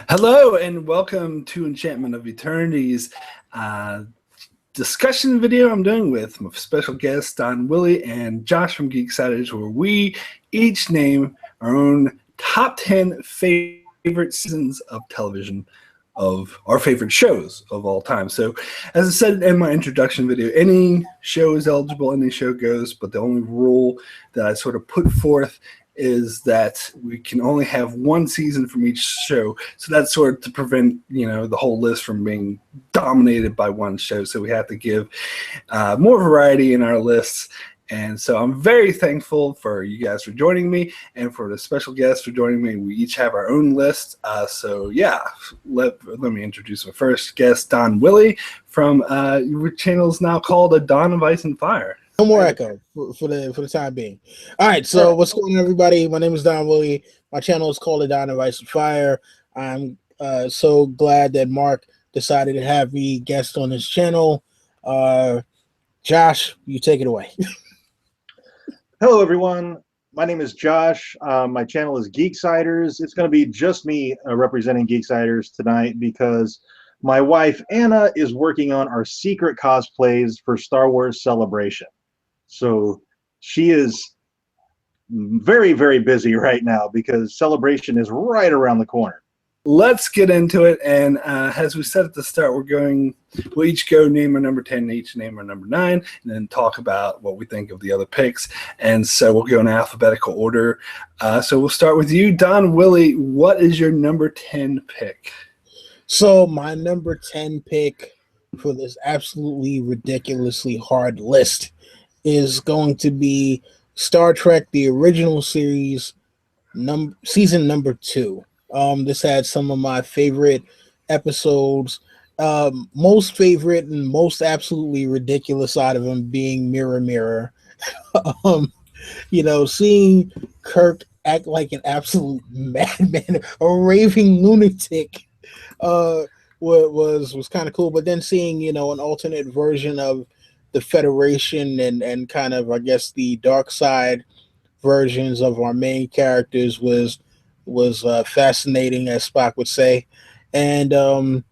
Hello and welcome to Enchantment of Eternity's discussion video I'm doing with my special guests Don Willie and Josh from Geeksiders, where we each name our own top 10 favorite seasons of television of our favorite shows of all time. So as I said in my introduction video, any show is eligible, any show goes, but the only rule that I sort of put forth is that we can only have one season from each show. So that's sort of to prevent, the whole list from being dominated by one show. So we have to give more variety in our lists. And so I'm very thankful for you guys for joining me and for the special guests for joining me. We each have our own list. Let me introduce my first guest, Don Willie from your channel's now called A Dawn of Ice and Fire. No more echo for the time being. All right, so what's going on, everybody? My name is Don Willie. My channel is called A Dawn of Ice and Fire. I'm so glad that Mark decided to have me guest on his channel. Josh, you take it away. Hello, everyone. My name is Josh. My channel is Geeksiders. It's going to be just me representing Geeksiders tonight because my wife, Anna, is working on our secret cosplays for Star Wars Celebration. So she is very, very busy right now because Celebration is right around the corner. Let's get into it. And as we said at the start, we'll each go name our number 10, each name our number 9, and then talk about what we think of the other picks. And so we'll go in alphabetical order. So we'll start with you, Don Willie. What is your number 10 pick? So my number 10 pick for this absolutely ridiculously hard list is going to be Star Trek, the original series, season number 2. This had some of my favorite episodes. Most favorite and most absolutely ridiculous out of them being Mirror Mirror. Seeing Kirk act like an absolute madman, a raving lunatic, was kind of cool. But then seeing an alternate version of the Federation and kind of, I guess, the dark side versions of our main characters was fascinating, as Spock would say. And I don't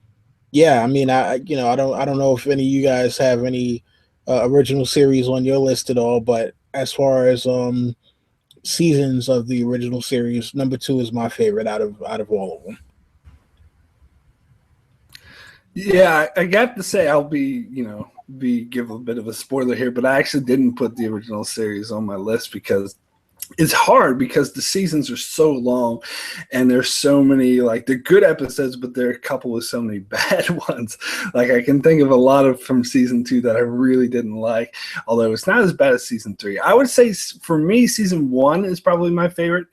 know if any of you guys have any original series on your list at all, but as far as seasons of the original series, number 2 is my favorite out of all of them. Yeah, I got to say I'll give a bit of a spoiler here, but I actually didn't put the original series on my list because it's hard because the seasons are so long and there's so many, they're good episodes, but there are a couple with so many bad ones. Like I can think of a lot of from season 2 that I really didn't like, although it's not as bad as season 3. I would say for me, season 1 is probably my favorite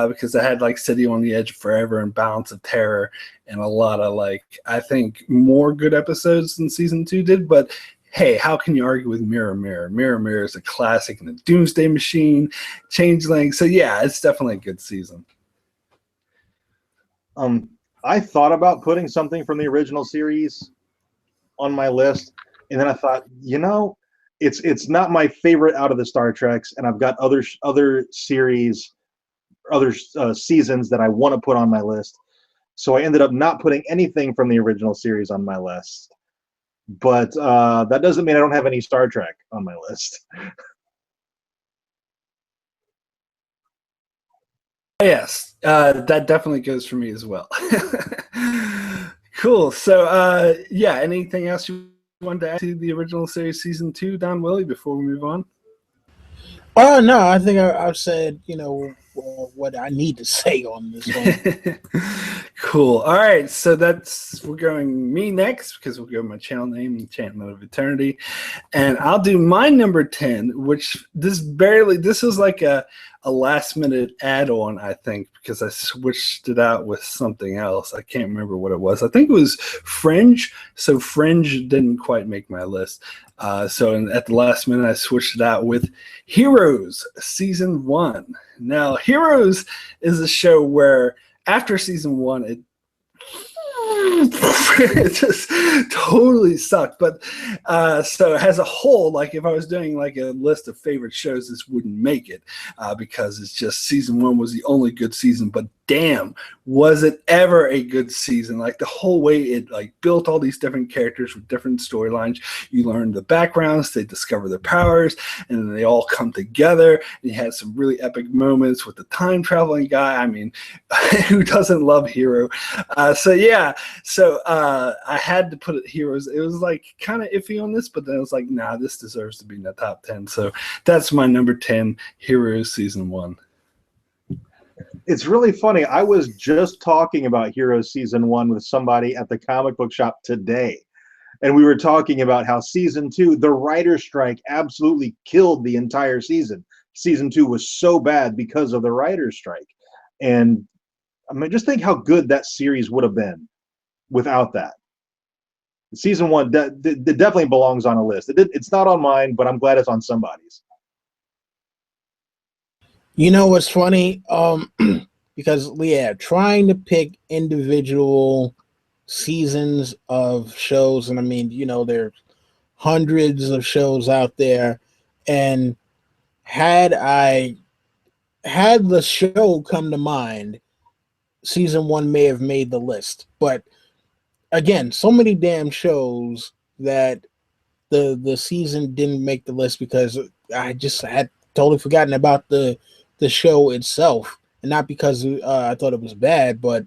because I had City on the Edge of Forever and Balance of Terror and a lot of I think more good episodes than season 2 did, but hey, how can you argue with Mirror Mirror? Mirror Mirror is a classic and the Doomsday Machine, Changeling. So yeah, it's definitely a good season. I thought about putting something from the original series on my list, and then I thought, it's not my favorite out of the Star Treks, and I've got other series, other seasons that I want to put on my list. So I ended up not putting anything from the original series on my list. But that doesn't mean I don't have any Star Trek on my list. Yes, that definitely goes for me as well. Cool. So, anything else you wanted to add to the original series season 2, Don Willie, before we move on? No, I think I've said, what I need to say on this one. Cool. All right, so we're going me next because we'll go my channel name, Enchantment of Eternity, and I'll do my number 10, which this is like a last minute add-on, I think, because I switched it out with something else. I can't remember what it was. I think it was Fringe. So Fringe didn't quite make my list. So at the last minute, I switched it out with Heroes season 1. Now, Heroes is a show where after season 1, it just totally sucked. But so as a whole, if I was doing a list of favorite shows, this wouldn't make it because it's just season 1 was the only good season. But damn, was it ever a good season? Like the whole way it like built all these different characters with different storylines. You learn the backgrounds, they discover their powers, and then they all come together. And you had some really epic moments with the time traveling guy. I mean, who doesn't love Hero? So I had to put it Heroes. It was like kind of iffy on this, but then I was like, nah, this deserves to be in the top 10. So that's my number 10, Heroes Season 1. It's really funny. I was just talking about Heroes Season 1 with somebody at the comic book shop today. And we were talking about how Season 2, the writer's strike absolutely killed the entire season. Season 2 was so bad because of the writer's strike. And I mean, just think how good that series would have been without that. Season 1 definitely belongs on a list. It's not on mine, but I'm glad it's on somebody's. You know what's funny? Because trying to pick individual seasons of shows, and I mean, there's hundreds of shows out there, and had the show come to mind, Season 1 may have made the list. But again, so many damn shows that the season didn't make the list because I just had totally forgotten about the show itself, and not because I thought it was bad, but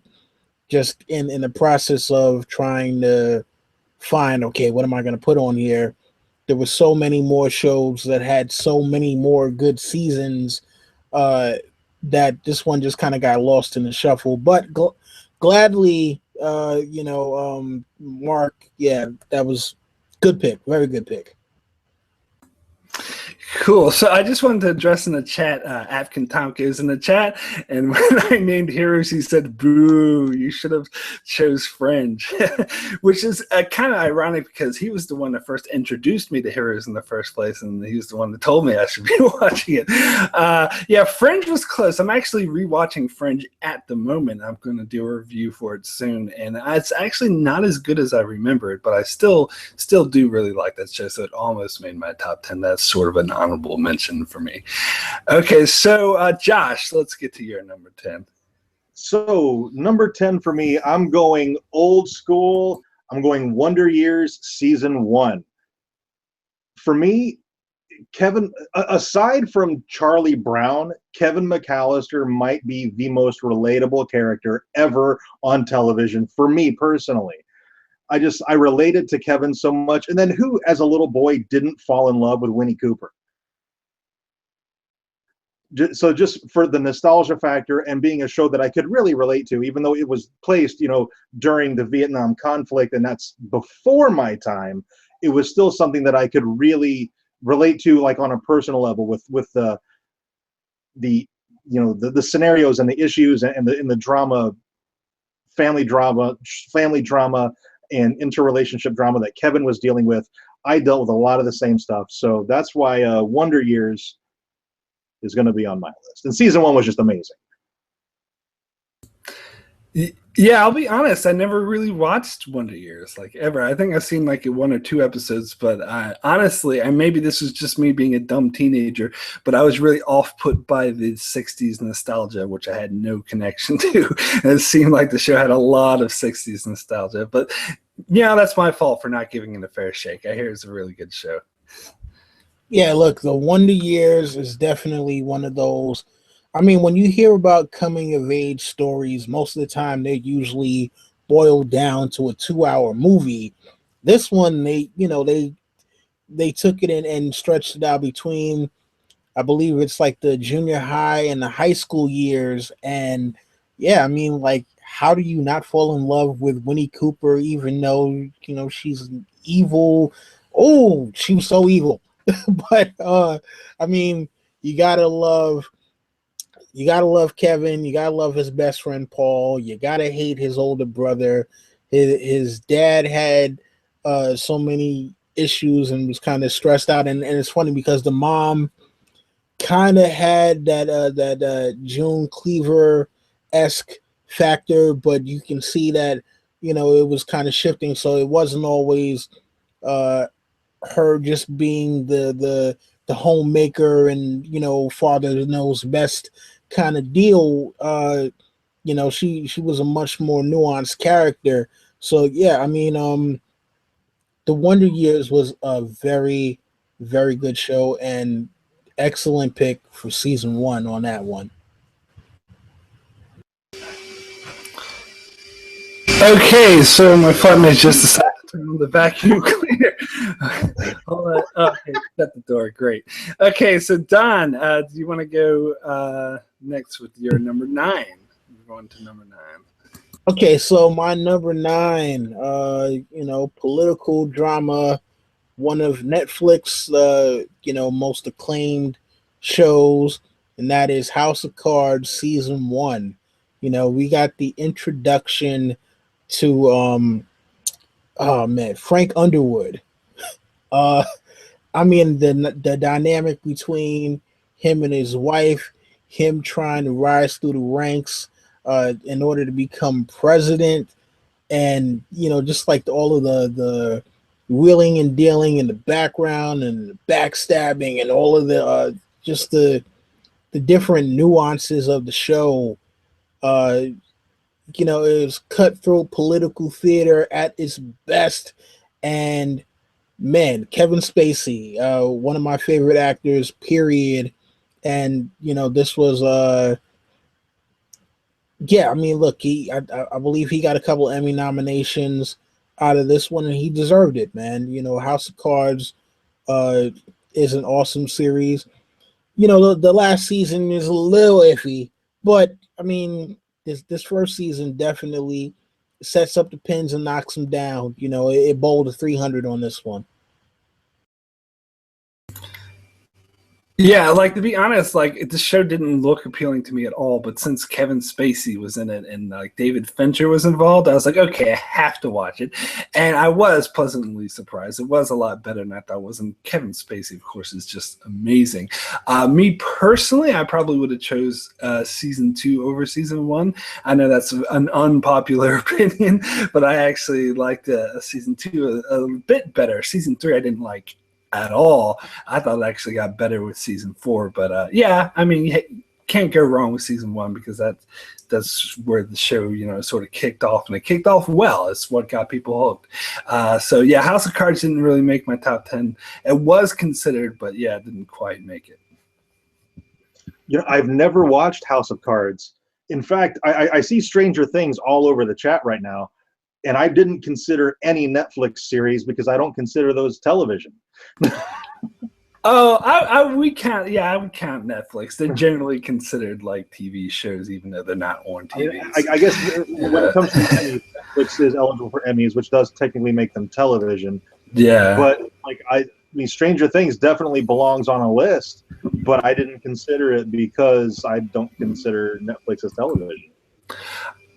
just in the process of trying to find, okay, what am I going to put on here? There were so many more shows that had so many more good seasons that this one just kind of got lost in the shuffle. But gladly, Mark, yeah, that was good pick, very good pick. Cool. So I just wanted to address in the chat, Afkin Tomka is in the chat, and when I named Heroes, he said, boo, you should have chose Fringe, which is kind of ironic because he was the one that first introduced me to Heroes in the first place, and he was the one that told me I should be watching it. Fringe was close. I'm actually rewatching Fringe at the moment. I'm going to do a review for it soon, and it's actually not as good as I remember it, but I still do really like that show, so it almost made my top 10. That's sort of an honorable mention for me. Okay, so Josh, let's get to your number 10. So number 10 for me, I'm going old school. I'm going Wonder Years Season 1. For me, Kevin, aside from Charlie Brown, Kevin McAllister might be the most relatable character ever on television for me personally. I related to Kevin so much. And then who, as a little boy, didn't fall in love with Winnie Cooper? So just for the nostalgia factor and being a show that I could really relate to, even though it was placed, during the Vietnam conflict, and that's before my time, it was still something that I could really relate to, like on a personal level, with the scenarios and the issues and the drama, family drama, and interrelationship drama that Kevin was dealing with. I dealt with a lot of the same stuff, so that's why Wonder Years is going to be on my list. And Season 1 was just amazing. Yeah, I'll be honest. I never really watched Wonder Years, like, ever. I think I've seen like 1 or 2 episodes, but honestly, and maybe this was just me being a dumb teenager, but I was really off-put by the 60s nostalgia, which I had no connection to. And it seemed like the show had a lot of 60s nostalgia. But, that's my fault for not giving it a fair shake. I hear it's a really good show. Yeah, look, the Wonder Years is definitely one of those. I mean, when you hear about coming of age stories, most of the time they're usually boiled down to a 2-hour movie. This one, they took it in and stretched it out between, I believe it's like the junior high and the high school years. And yeah, I mean, like, how do you not fall in love with Winnie Cooper, even though, she's evil? Oh, she was so evil. But I mean, you gotta love Kevin. You gotta love his best friend Paul. You gotta hate his older brother. His dad had so many issues and was kind of stressed out. And it's funny because the mom kind of had that June Cleaver-esque factor, but you can see that it was kind of shifting. So it wasn't always her just being the homemaker and father knows best kind of deal. she was a much more nuanced character. So yeah, I mean, The Wonder Years was a very, very good show and excellent pick for season 1 on that one. Okay, so my flatmate just decided to turn on the vacuum cleaner. Hold on. Okay, shut the door. Great. Okay, so Don, do you want to go next with your number 9? We're going to number 9. Okay, so my number 9, political drama, one of Netflix, most acclaimed shows, and that is House of Cards season 1. We got the introduction to oh man, Frank Underwood. Uh, I mean the dynamic between him and his wife, him trying to rise through the ranks in order to become president, and just like all of the wheeling and dealing in the background and the backstabbing and all of the just the different nuances of the show. It was cutthroat political theater at its best, and man, Kevin Spacey, one of my favorite actors, period. And this was yeah, I mean, look, I believe he got a couple Emmy nominations out of this one, and he deserved it, man. House of Cards is an awesome series. The last season is a little iffy, but I mean, this first season definitely sets up the pins and knocks them down. It bowled a 300 on this one. Yeah, like to be honest, like the show didn't look appealing to me at all. But since Kevin Spacey was in it and like David Fincher was involved, I was like, okay, I have to watch it, and I was pleasantly surprised. It was a lot better than I thought it was. And Kevin Spacey, of course, is just amazing. Me personally, I probably would have chose season 2 over season 1. I know that's an unpopular opinion, but I actually liked season 2 a bit better. Season 3, I didn't like at all. I thought it actually got better with season 4, but yeah, I mean, you can't go wrong with season 1 because that's where the show sort of kicked off, and it kicked off well. It's what got people hooked. So yeah, House of Cards didn't really make my top 10. It was considered, but yeah, it didn't quite make it. I've never watched House of Cards. In fact, I see Stranger Things all over the chat right now, and I didn't consider any Netflix series because I don't consider those television. Oh, I would count Netflix. They're generally considered like TV shows, even though they're not on TV. I guess when it comes to Emmys, Netflix is eligible for Emmys, which does technically make them television. Yeah. But I mean, Stranger Things definitely belongs on a list, but I didn't consider it because I don't consider Netflix as television.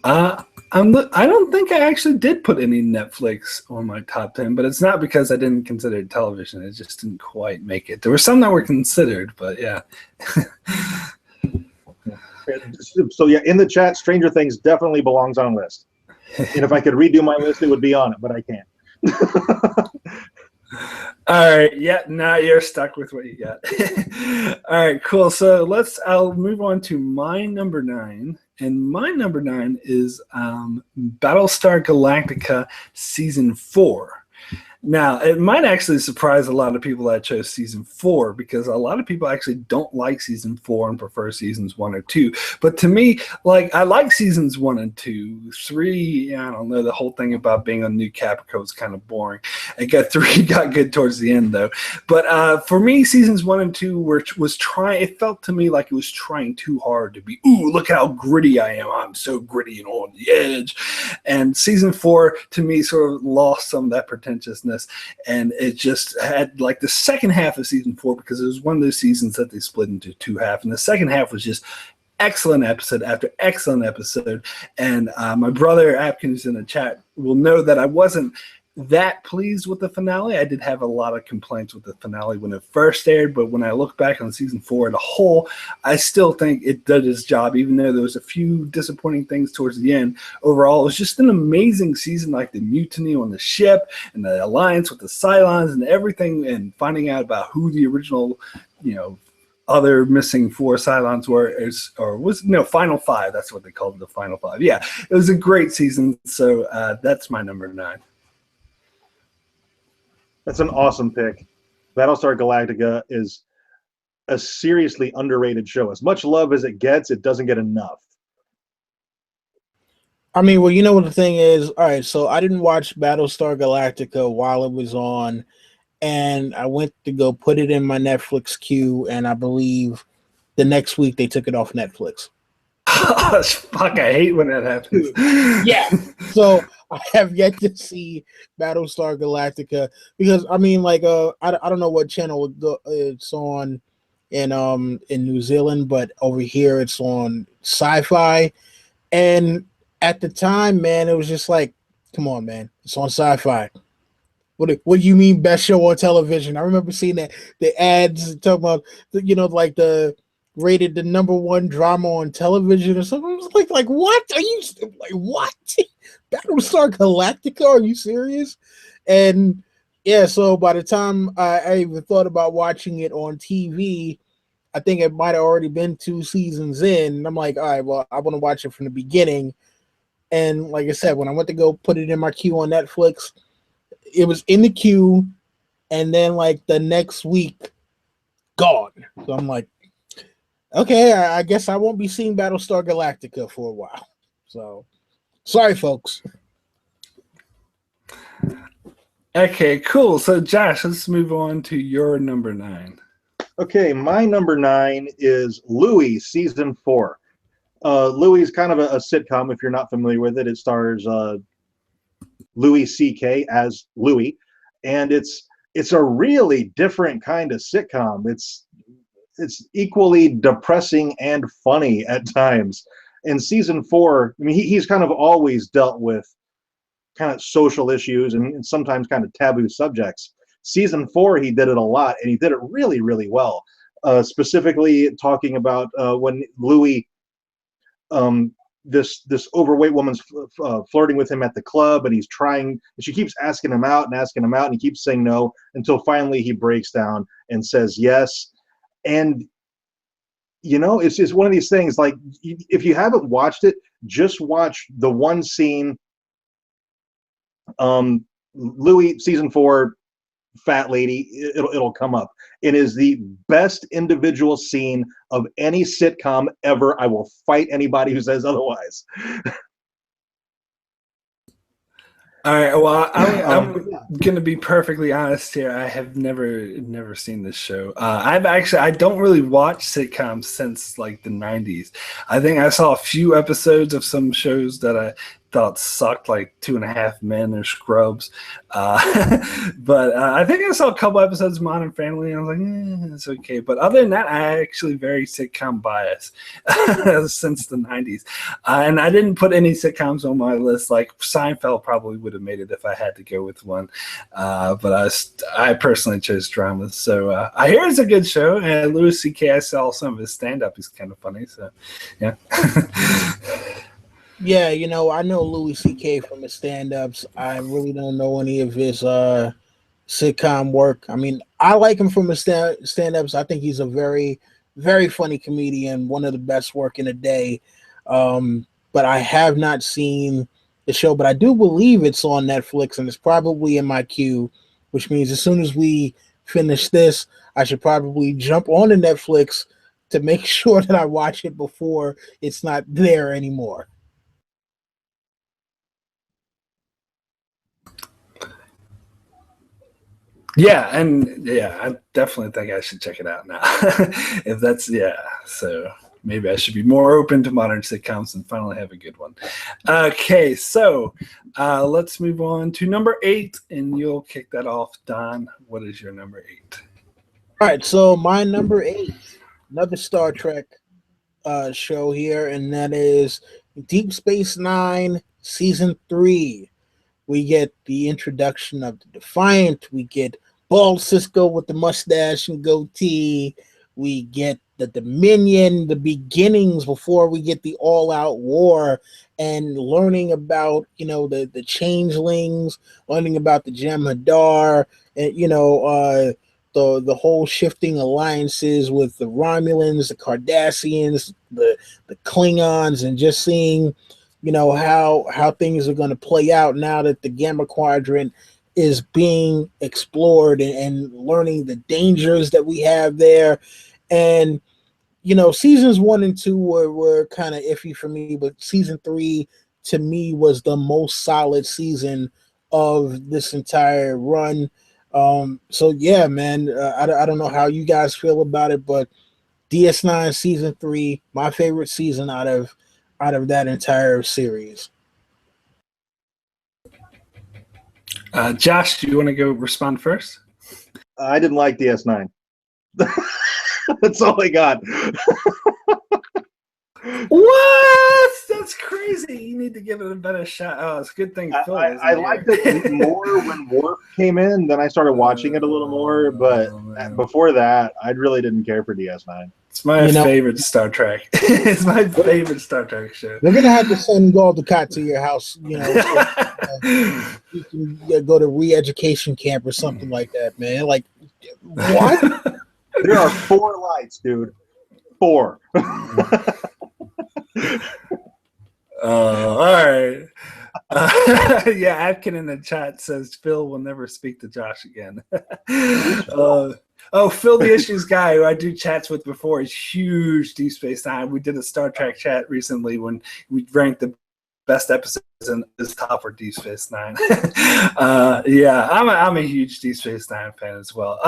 I don't think I actually did put any Netflix on my top 10, but it's not because I didn't consider television. It just didn't quite make it. There were some that were considered, but yeah. So yeah, in the chat, Stranger Things definitely belongs on a list. And if I could redo my list, it would be on it, but I can't. All right. Yeah, now you're stuck with what you got. All right, cool. So I'll move on to my number 9. And my number 9 is Battlestar Galactica Season 4. Now, it might actually surprise a lot of people that I chose Season 4 because a lot of people actually don't like Season 4 and prefer Seasons 1 or 2. But to me, like, I like Seasons 1 and 2. 3, I don't know, the whole thing about being on New Caprica was kind of boring. 3 got good towards the end, though. But for me, Seasons 1 and 2 it felt to me like it was trying too hard to be, ooh, look how gritty I am. I'm so gritty and on the edge. And Season 4, to me, sort of lost some of that pretentiousness. And it just had like the second half of season 4, because it was one of those seasons that they split into 2 halves, and the second half was just excellent episode after excellent episode. And my brother Apkin, who's in the chat, will know that I wasn't that pleased with the finale. I did have a lot of complaints with the finale when it first aired, but when I look back on season 4 as a whole, I still think it did its job, even though there was a few disappointing things towards the end. Overall, it was just an amazing season, like the mutiny on the ship and the alliance with the Cylons and everything, and finding out about who the original, other missing 4 Cylons Final 5. That's what they called it, the Final 5. Yeah, it was a great season. So that's my number 9. That's an awesome pick. Battlestar Galactica is a seriously underrated show. As much love as it gets, it doesn't get enough. I mean, well, you know what the thing is? All right, so I didn't watch Battlestar Galactica while it was on, and I went to go put it in my Netflix queue, and I believe the next week they took it off Netflix. Fuck, I hate when that happens. Yeah. So I have yet to see Battlestar Galactica because I mean, like, I don't know what channel it's on in New Zealand, but over here it's on Sci-Fi. And at the time, man, it was just like, come on, man, it's on Sci-Fi. What do you mean best show on television? I remember seeing that the ads talking about like the rated the number 1 drama on television or something. I was like what are you like? What? Battlestar Galactica? Are you serious? And yeah, so by the time I even thought about watching it on TV, I think it might have already been 2 seasons in. And I'm like, all right, well, I want to watch it from the beginning. And like I said, when I went to go put it in my queue on Netflix, it was in the queue, and then like the next week, gone. So I'm like, okay, I guess I won't be seeing Battlestar Galactica for a while. So, sorry, folks. Okay, cool. So, Josh, let's move on to your number 9. Okay, my number 9 is Louie, season 4. Louie is kind of a sitcom. If you're not familiar with it, it stars Louis C.K. as Louie, and it's a really different kind of sitcom. It's equally depressing and funny at times. In season 4, I mean, he's kind of always dealt with kind of social issues and sometimes kind of taboo subjects. Season 4, he did it a lot, and he did it really, really well. Specifically, talking about when Louie, this overweight woman's flirting with him at the club, and he's trying, and she keeps asking him out, and he keeps saying no until finally he breaks down and says yes. And it's just one of these things, like, if you haven't watched it, just watch the one scene. Louie, season 4, fat lady, it'll come up. It is the best individual scene of any sitcom ever. I will fight anybody who says otherwise. All right. Well, I'm gonna be perfectly honest here. I have never seen this show. I don't really watch sitcoms since like the '90s. I think I saw a few episodes of some shows that I thought sucked, like 2.5 Men or Scrubs. But I think I saw a couple episodes of Modern Family, and I was like, it's okay. But other than that, I actually very sitcom biased since the 90s. And I didn't put any sitcoms on my list. Like Seinfeld probably would have made it if I had to go with one. But I personally chose dramas. So I hear it's a good show. And Louis C.K., I saw some of his stand-up. He's kind of funny. So, yeah. Yeah, I know Louis C.K. from his stand-ups. I really don't know any of his sitcom work. I mean, I like him from his stand-ups. I think he's a very, very funny comedian, one of the best working today. But I have not seen the show, but I do believe it's on Netflix, and it's probably in my queue, which means as soon as we finish this, I should probably jump on to Netflix to make sure that I watch it before it's not there anymore. Yeah, and I definitely think I should check it out now. If that's so maybe I should be more open to modern sitcoms and finally have a good one. Okay, so let's move on to number 8, and you'll kick that off, Don. What is your number 8? All right, so my number 8, another Star Trek show here, and that is Deep Space Nine, Season 3. We get the introduction of the Defiant. We get Bald Cisco with the mustache and goatee. We get the Dominion, the beginnings before we get the all-out war, and learning about the changelings, learning about the Jem'Hadar, and the whole shifting alliances with the Romulans, the Cardassians, the Klingons, and just seeing, how things are going to play out now that the Gamma Quadrant is being explored, and learning the dangers that we have there. And seasons 1 and 2 were kind of iffy for me, but season 3 to me was the most solid season of this entire run. So yeah, man, I don't know how you guys feel about it, but DS9 season 3, my favorite season out of that entire series. Josh, do you want to go respond first? I didn't like DS9. That's all I got. What? That's crazy. You need to give it a better shot. Oh, it's a good thing Phil isn't I here. liked it more when Worf came in. Then I started watching it a little more. But before that, I really didn't care for DS9. It's my favorite Star Trek. It's my favorite Star Trek show. We're gonna have to send Galdecott to your house, so, you can go to re-education camp or something like that, man. Like, what? There are 4 lights, dude. 4. All right. Yeah, Atkin in the chat says Phil will never speak to Josh again. Phil, the Issues guy, who I do chats with before, is huge Deep Space Nine. We did a Star Trek chat recently when we ranked the best episodes in his top for Deep Space Nine. Yeah, I'm a huge Deep Space Nine fan as well.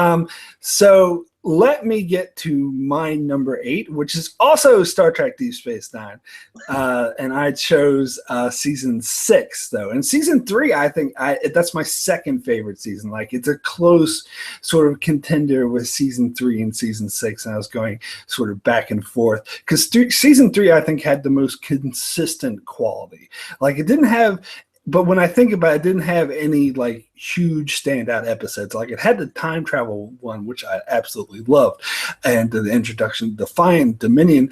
So let me get to my number 8, which is also Star Trek Deep Space Nine. And I chose season 6, though. And season 3, I think that's my second favorite season. Like, it's a close sort of contender with season 3 and season 6. And I was going sort of back and forth. Because season 3, I think, had the most consistent quality. Like, it didn't have... But when I think about it, didn't have any like huge standout episodes. Like, it had the time travel one, which I absolutely loved, and the introduction, Defiant Dominion.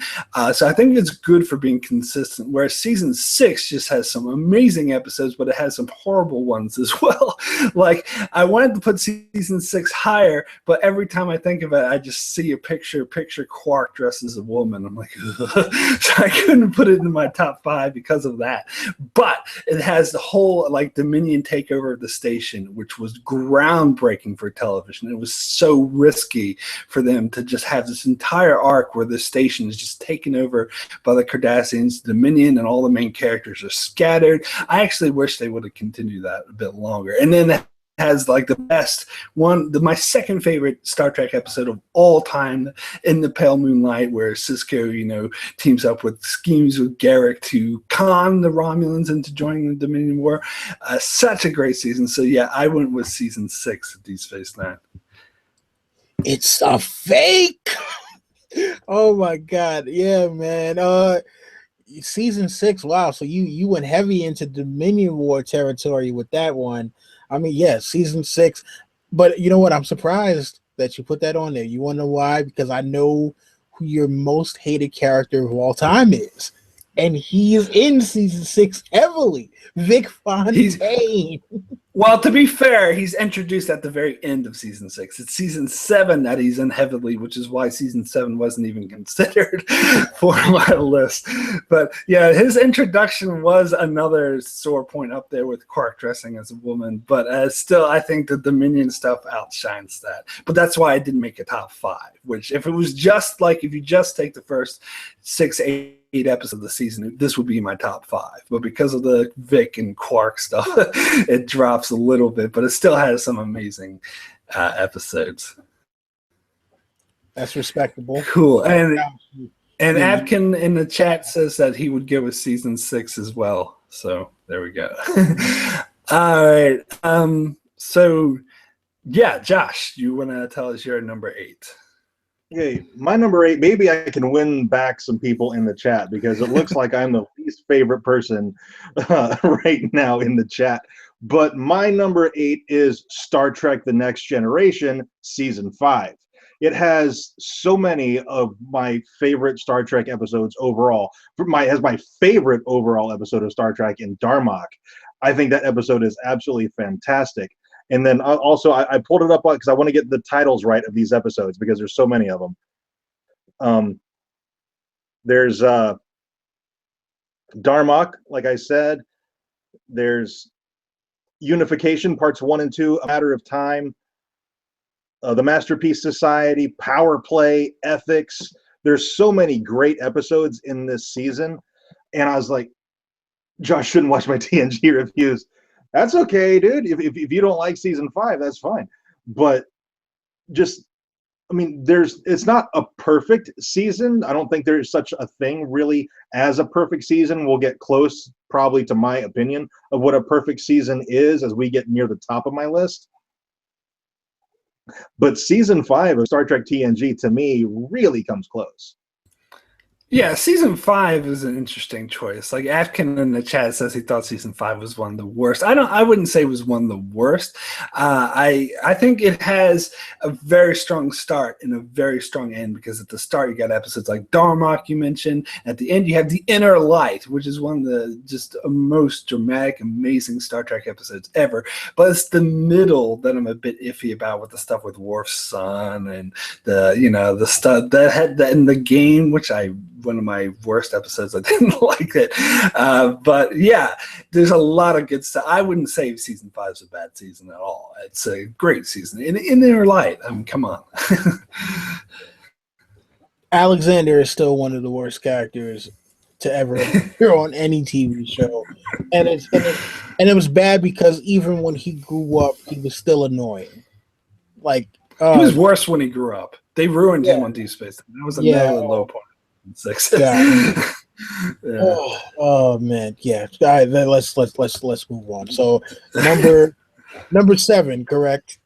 So I think it's good for being consistent. Whereas season 6 just has some amazing episodes, but it has some horrible ones as well. Like, I wanted to put season 6 higher, but every time I think of it, I just see a picture Quark dressed as a woman. I'm like, ugh. So I couldn't put it in my top 5 because of that. But it has the whole like Dominion takeover of the station, which was groundbreaking for television. It was so risky for them to just have this entire arc where the station is just taken over by the Cardassians, Dominion, and all the main characters are scattered. I actually wish they would have continued that a bit longer. And then it has like the best one, my second favorite Star Trek episode of all time, In the Pale Moonlight, where Sisko, teams up schemes with Garrick to con the Romulans into joining the Dominion War. Such a great season. So yeah, I went with season 6 of Deep Space Nine. It's a fake. Oh my God. Yeah, man. Season 6, wow. So you went heavy into Dominion War territory with that one. I mean, yeah, season 6. But you know what? I'm surprised that you put that on there. You want to know why? Because I know who your most hated character of all time is. And he is in season 6 heavily. Vic Fontaine. Well, to be fair, he's introduced at the very end of season 6. It's season 7 that he's in heavily, which is why season 7 wasn't even considered for my list. But yeah, his introduction was another sore point up there with Quark dressing as a woman. But still, I think the Dominion stuff outshines that. But that's why I didn't make a top 5, which if it was just like, if you just take the first 6, 8 episodes of the season, this would be my top 5. But because of the Vic and Quark stuff, it drops a little bit, but it still has some amazing episodes. That's respectable. Cool. And Atkin in the chat says that he would give us season 6 as well. So there we go. All right. So yeah, Josh, you want to tell us your number 8? Okay, my number 8, maybe I can win back some people in the chat because it looks like I'm the least favorite person right now in the chat. But my number 8 is Star Trek The Next Generation, Season 5. It has so many of my favorite Star Trek episodes overall. Has my favorite overall episode of Star Trek in Darmok. I think that episode is absolutely fantastic. And then also I pulled it up because I want to get the titles right of these episodes because there's so many of them. There's Darmok, like I said. There's Unification Parts 1 and 2, A Matter of Time, The Masterpiece Society, Power Play, Ethics. There's so many great episodes in this season. And I was like, Josh shouldn't watch my TNG reviews. That's okay, dude. If you don't like season 5, that's fine. But just, I mean, it's not a perfect season. I don't think there's such a thing really as a perfect season. We'll get close probably to my opinion of what a perfect season is as we get near the top of my list. But season 5 of Star Trek TNG to me really comes close. Yeah, season 5 is an interesting choice. Like Atkin in the chat says he thought season 5 was one of the worst. I wouldn't say it was one of the worst. I think it has a very strong start and a very strong end because at the start you got episodes like Darmok you mentioned. At the end you have The Inner Light, which is one of the just most dramatic, amazing Star Trek episodes ever. But it's the middle that I'm a bit iffy about with the stuff with Worf's son and the stuff that had that in the game, which one of my worst episodes. I didn't like it. But yeah, there's a lot of good stuff. I wouldn't say season 5 is a bad season at all. It's a great season. In Inner Light, I mean, come on. Alexander is still one of the worst characters to ever appear on any TV show. And it was bad because even when he grew up, he was still annoying. Like he was worse when he grew up. They ruined him on Deep Space. That was another low point. 6. Yeah. Oh man, yeah. All right, then let's move on. So number 7, correct?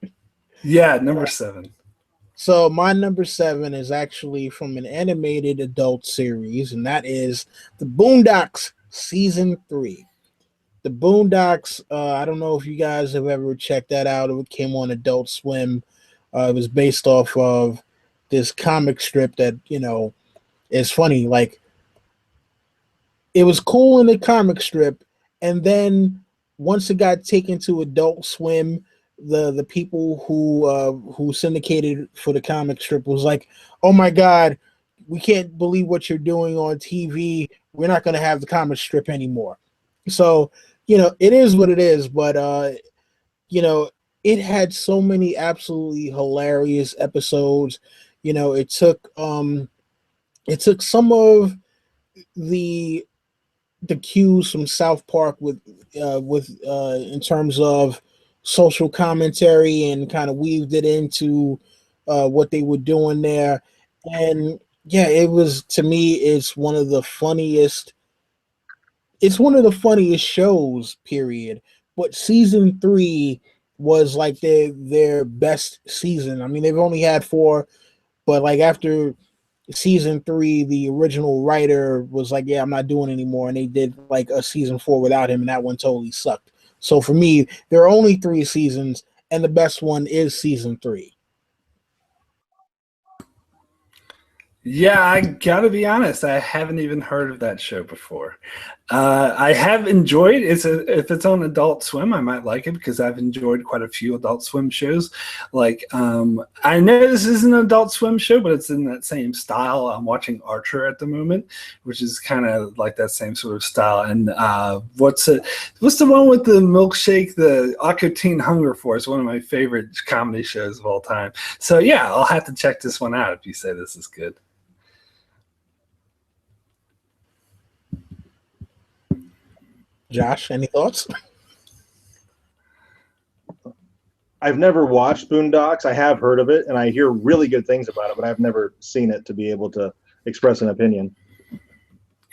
Yeah, number 7. So my number 7 is actually from an animated adult series, and that is The Boondocks Season 3. The Boondocks, I don't know if you guys have ever checked that out. It came on Adult Swim. It was based off of this comic strip that, it's funny, like it was cool in the comic strip, and then once it got taken to Adult Swim, the people who syndicated for the comic strip was like, "Oh my God, we can't believe what you're doing on TV. We're not going to have the comic strip anymore." So it is what it is, but it had so many absolutely hilarious episodes. It took some of the cues from South Park with in terms of social commentary and kind of weaved it into what they were doing there. And yeah, it was, to me, it's one of the funniest shows, period. But season 3 was like their best season. I mean, they've only had 4, but like after season 3, the original writer was like, "Yeah, I'm not doing it anymore," and they did like a season 4 without him, and that one totally sucked. So for me, there are only 3 seasons, and the best one is season 3. Yeah, I gotta be honest. I haven't even heard of that show before. I have enjoyed if it's on Adult Swim, I might like it because I've enjoyed quite a few Adult Swim shows. Like, I know this is an Adult Swim show, but it's in that same style. I'm watching Archer at the moment, which is kind of like that same sort of style. And what's the one with the milkshake? The Aqua Teen Hunger Force, one of my favorite comedy shows of all time. So yeah, I'll have to check this one out if you say this is good. Josh, any thoughts? I've never watched Boondocks. I have heard of it, and I hear really good things about it, but I've never seen it to be able to express an opinion.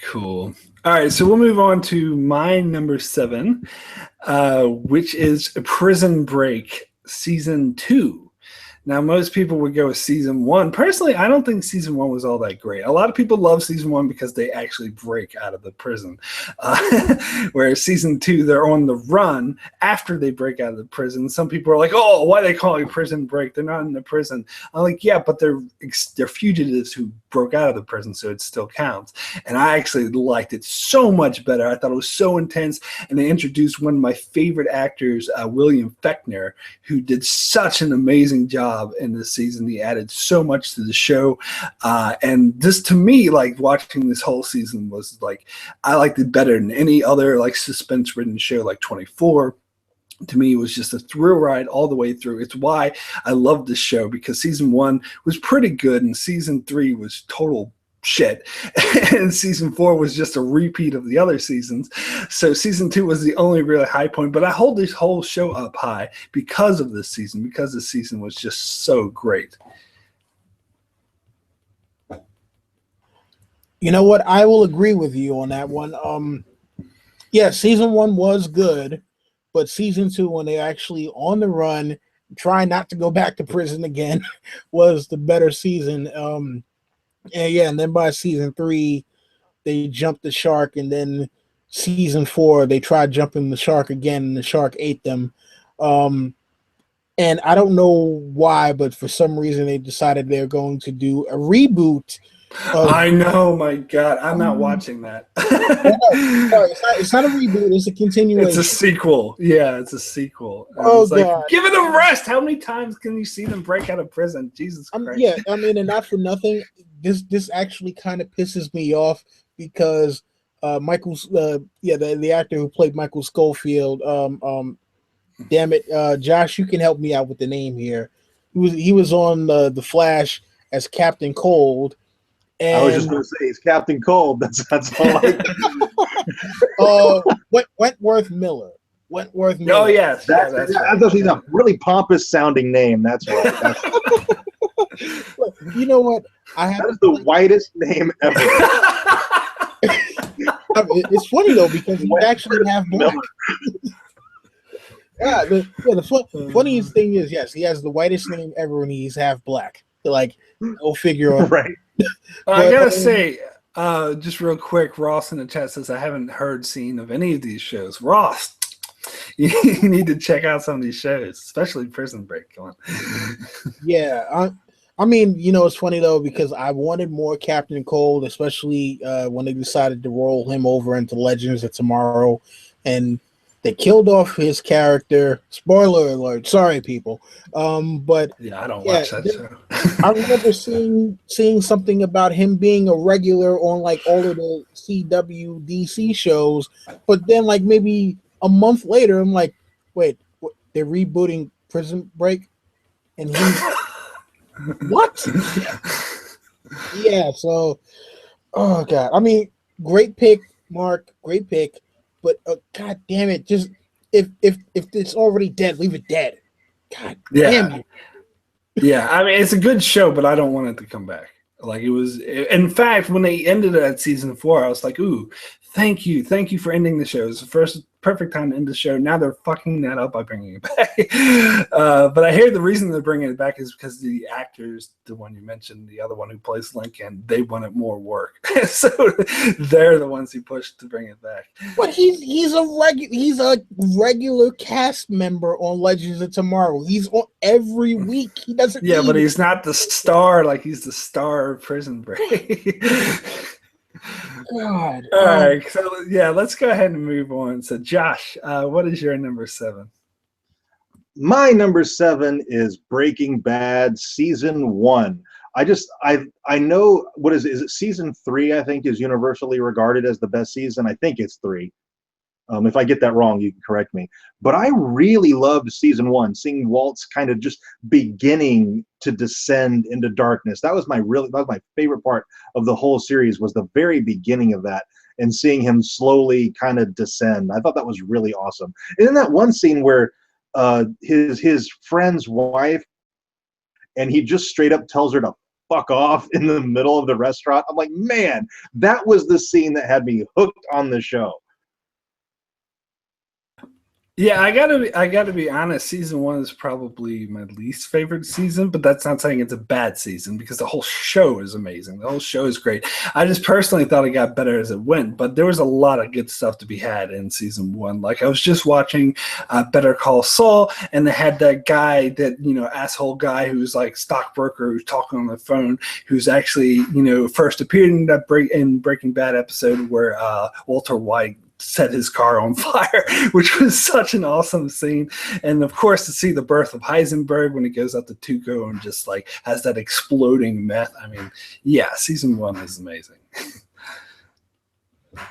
Cool. All right, so we'll move on to my number 7, which is Prison Break Season 2. Now, most people would go with season 1. Personally, I don't think season 1 was all that great. A lot of people love season 1 because they actually break out of the prison. Whereas season 2, they're on the run after they break out of the prison. Some people are like, oh, why are they calling it prison break? They're not in the prison. I'm like, yeah, but they're fugitives who broke out of the prison, so it still counts. And I actually liked it so much better. I thought it was so intense. And they introduced one of my favorite actors, William Feckner, who did such an amazing job in this season. He added so much to the show, and this, to me, like watching this whole season was like, I liked it better than any other like suspense ridden show like 24. To me, it was just a thrill ride all the way through. It's why I love this show, because season 1 was pretty good and season 3 was total shit, and season 4 was just a repeat of the other seasons. So season 2 was the only really high point, but I hold this whole show up high because of this season, because this season was just so great. You know what? I will agree with you on that one. Yeah, season 1 was good, but season 2, when they actually on the run, try not to go back to prison again, was the better season. And then by season 3, they jumped the shark, and then season 4, they tried jumping the shark again, and the shark ate them. And I don't know why, but for some reason they decided they're going to do a reboot. I know, my God, I'm not watching that. No, it's not a reboot. It's a continuation. It's a sequel. Yeah, it's a sequel. Oh, it's like, God. give it a rest. How many times can you see them break out of prison? Jesus Christ. Yeah, I mean, and not for nothing, this actually kind of pisses me off, because the actor who played Michael Schofield, damn it, Josh, you can help me out with the name here. He was on the Flash as Captain Cold. And, I was just going to say he's Captain Cold. That's all Wentworth Miller. Oh yes, that's he's a really pompous sounding name. That's right. You know what? That is the whitest name ever. It's funny though, because he's actually half black. The funniest thing is, yes, he has the whitest name ever, and he's half black. Like, go figure out. Right. I gotta say, just real quick, Ross in the chat says, I haven't seen of any of these shows. Ross, you need to check out some of these shows, especially Prison Break. Come on. Yeah, I mean, it's funny though, because I wanted more Captain Cold, especially when they decided to roll him over into Legends of Tomorrow, and they killed off his character. Spoiler alert! Sorry, people. But yeah, I don't watch that show. I remember seeing something about him being a regular on like all of the CW DC shows, but then like maybe a month later, I'm like, wait, they're rebooting Prison Break, and he's what? Yeah. So, oh God, I mean, great pick, Mark. Great pick. But God damn it! Just if it's already dead, leave it dead. God damn you! Yeah, I mean, it's a good show, but I don't want it to come back. Like, it was. In fact, when they ended it at season 4, I was like, "Ooh, thank you for ending the show. It's the first perfect time to end the show." Now they're fucking that up by bringing it back. But I hear the reason they're bringing it back is because the actors, the one you mentioned, the other one who plays Lincoln, they wanted more work, so they're the ones who pushed to bring it back. But he's a regular cast member on Legends of Tomorrow. He's on every week. He doesn't. Yeah, but he's not the star. Like, he's the star of Prison Break. God. All right, so yeah, let's go ahead and move on. So, Josh, what is your number 7? My number 7 is Breaking Bad season 1. I know, what is it season 3? I think is universally regarded as the best season. I think it's 3. If I get that wrong, you can correct me. But I really loved season 1, seeing Walt's kind of just beginning to descend into darkness. That was my favorite part of the whole series, was the very beginning of that, and seeing him slowly kind of descend. I thought that was really awesome. And in that one scene where his friend's wife, and he just straight up tells her to fuck off in the middle of the restaurant. I'm like, man, that was the scene that had me hooked on the show. Yeah, I gotta be honest. Season 1 is probably my least favorite season, but that's not saying it's a bad season because the whole show is amazing. The whole show is great. I just personally thought it got better as it went, but there was a lot of good stuff to be had in season 1. Like I was just watching Better Call Saul, and they had that guy, that asshole guy who's like stockbroker who's talking on the phone, who's actually first appeared in that Breaking Bad episode where Walter White set his car on fire, which was such an awesome scene. And of course, to see the birth of Heisenberg when he goes out to Tuco and just like has that exploding meth. I mean, yeah, season 1 is amazing.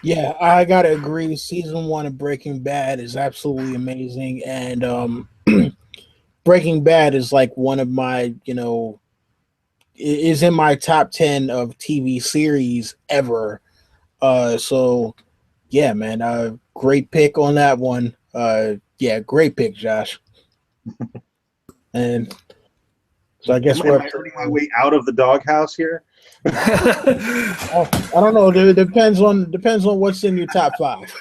Yeah, I gotta agree. Season 1 of Breaking Bad is absolutely amazing, and Breaking Bad is like one of my, is in my top 10 of TV series ever. So yeah, man, great pick on that one. Yeah, great pick, Josh. And so I guess am I earning my way out of the doghouse here? I don't know. It depends on what's in your top 5.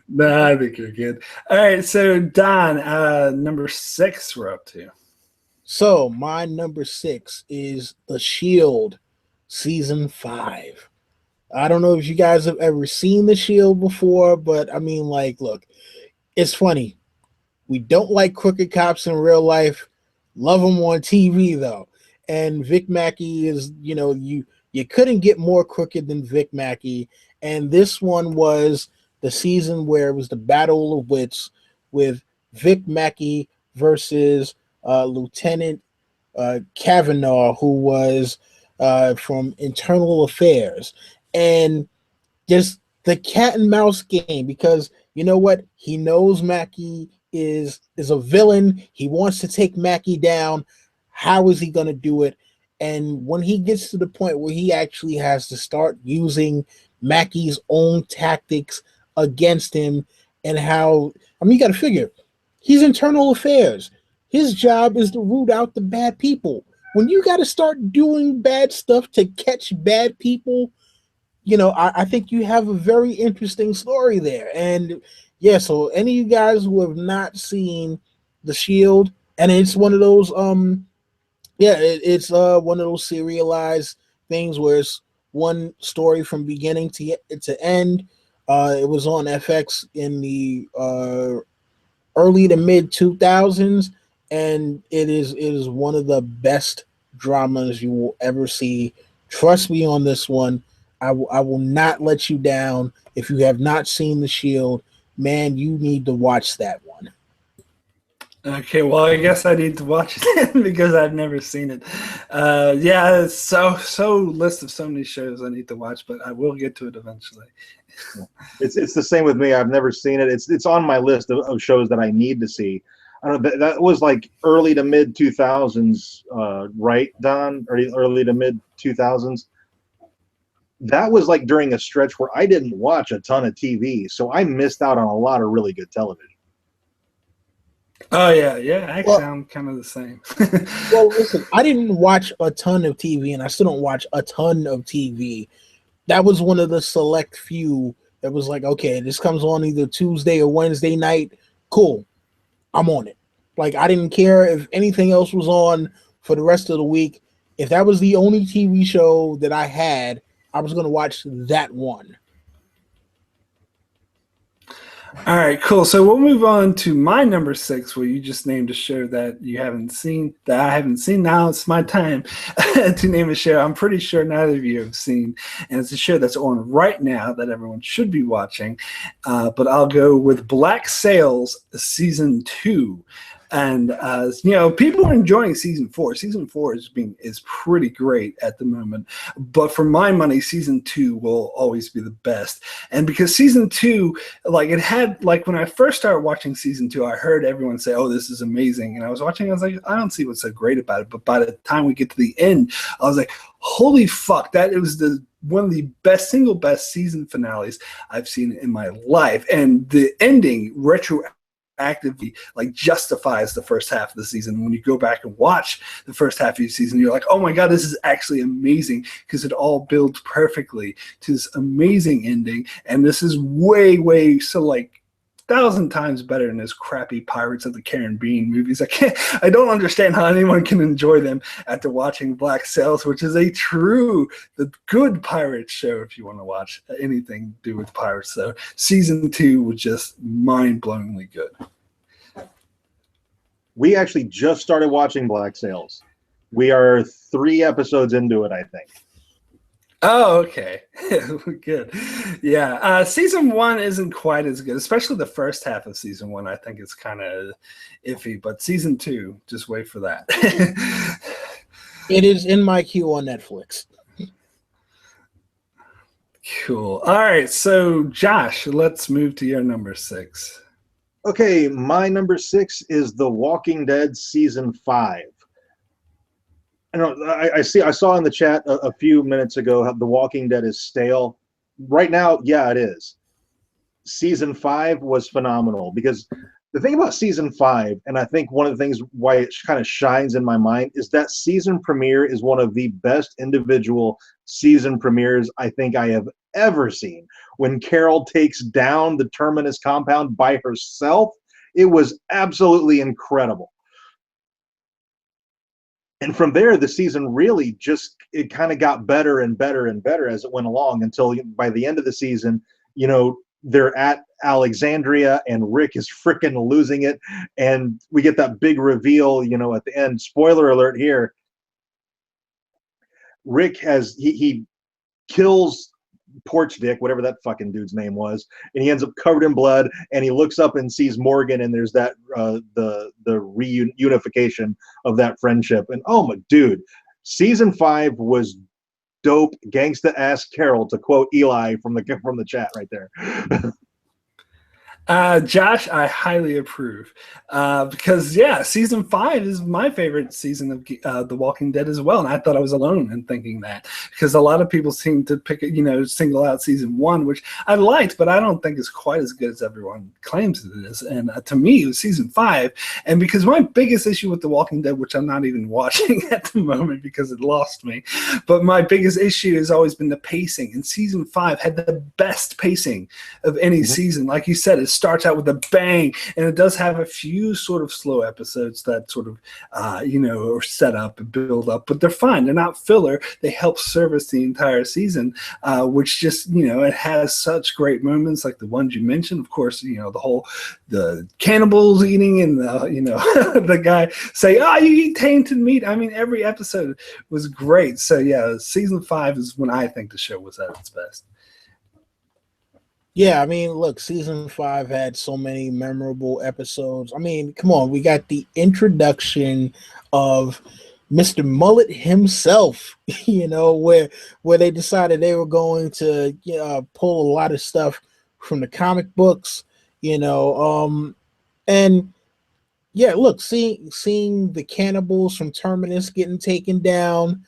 Nah, I think you're good. All right, so Don, number 6 we're up to. So my number 6 is The Shield, season 5. I don't know if you guys have ever seen The Shield before, but I mean, like, look, it's funny. We don't like crooked cops in real life. Love them on TV, though. And Vic Mackey is, you couldn't get more crooked than Vic Mackey. And this one was the season where it was the Battle of Wits with Vic Mackey versus Lieutenant Kavanaugh, who was from Internal Affairs. And just the cat and mouse game, because you know what? He knows Mackey is a villain. He wants to take Mackey down. How is he going to do it? And when he gets to the point where he actually has to start using Mackey's own tactics against him, and how, I mean, you got to figure, he's Internal Affairs. His job is to root out the bad people. When you got to start doing bad stuff to catch bad people, I think you have a very interesting story there. And yeah, so any of you guys who have not seen The Shield, and it's one of those it's one of those serialized things where it's one story from beginning to end. It was on FX in the early to mid 2000s, and it is one of the best dramas you will ever see. Trust me on this one. I will not let you down. If you have not seen The Shield, man, you need to watch that one. Okay, well, I guess I need to watch it because I've never seen it. Yeah, it's so list of so many shows I need to watch, but I will get to it eventually. It's the same with me. I've never seen it. It's on my list of shows that I need to see. I don't know, that was like early to mid 2000s, right, Don? Early to mid 2000s. That was like during a stretch where I didn't watch a ton of TV, so I missed out on a lot of really good television. Oh yeah. Actually, I'm kind of the same. Well, listen, I didn't watch a ton of TV, and I still don't watch a ton of TV. That was one of the select few that was like, okay, this comes on either Tuesday or Wednesday night. Cool, I'm on it. Like, I didn't care if anything else was on for the rest of the week. If that was the only TV show that I had, I was going to watch that one. All right, cool. So we'll move on to my number 6, where you just named a show that you haven't seen, that I haven't seen. Now it's my time to name a show I'm pretty sure neither of you have seen. And it's a show that's on right now that everyone should be watching. But I'll go with Black Sails Season 2. And people are enjoying season 4. Season 4 is pretty great at the moment, but for my money, season 2 will always be the best. And because season 2, like, it had, like, when I first started watching season 2, I heard everyone say, "Oh, this is amazing," and I was watching. I was like, I don't see what's so great about it. But by the time we get to the end, I was like, holy fuck! That it was one of the single best season finales I've seen in my life, and the ending actively like justifies the first half of the season. When you go back and watch the first half of the season, you're like, oh my god, this is actually amazing, because it all builds perfectly to this amazing ending. And this is way so, like, 1,000 times better than those crappy Pirates of the Caribbean movies. I don't understand how anyone can enjoy them after watching Black Sails, which is the good pirate show if you want to watch anything to do with pirates. So season 2 was just mind-blowingly good. We actually just started watching Black Sails. We are 3 episodes into it, I think. Oh, okay. Good. Yeah. Season 1 isn't quite as good, especially the first half of season 1. I think it's kind of iffy, but season 2, just wait for that. It is in my queue on Netflix. Cool. All right. So, Josh, let's move to your number 6. Okay. My number 6 is The Walking Dead season 5. I saw in the chat a few minutes ago how The Walking Dead is stale. Right now, yeah, it is. Season 5 was phenomenal because the thing about season 5, and I think one of the things why it kind of shines in my mind, is that season premiere is one of the best individual season premieres I think I have ever seen. When Carol takes down the Terminus compound by herself, it was absolutely incredible. And from there, the season really it kind of got better and better and better as it went along until by the end of the season, they're at Alexandria and Rick is freaking losing it. And we get that big reveal, at the end. Spoiler alert here. Rick he kills Porch Dick, whatever that fucking dude's name was, and he ends up covered in blood, and he looks up and sees Morgan, and there's that the reunification of that friendship. And oh my dude, season 5 was dope, gangsta ass Carol, to quote Eli from the chat right there. Josh, I highly approve because, season 5 is my favorite season of The Walking Dead as well. And I thought I was alone in thinking that because a lot of people seem to single out season 1, which I liked, but I don't think is quite as good as everyone claims it is. And to me, it was season 5. And because my biggest issue with The Walking Dead, which I'm not even watching at the moment because it lost me, but my biggest issue has always been the pacing. And season 5 had the best pacing of any season. Like you said, it starts out with a bang, and it does have a few sort of slow episodes that sort of are set up and build up, but they're fine. They're not filler. They help service the entire season, which just it has such great moments like the ones you mentioned. Of course, the cannibals eating and the guy say, "Oh, you eat tainted meat." I mean, every episode was great. So yeah, season 5 is when I think the show was at its best. Yeah, I mean, look, season 5 had so many memorable episodes. I mean, come on, we got the introduction of Mr. Mullet himself, where they decided they were going to pull a lot of stuff from the comic books, and yeah, look, seeing the cannibals from Terminus getting taken down,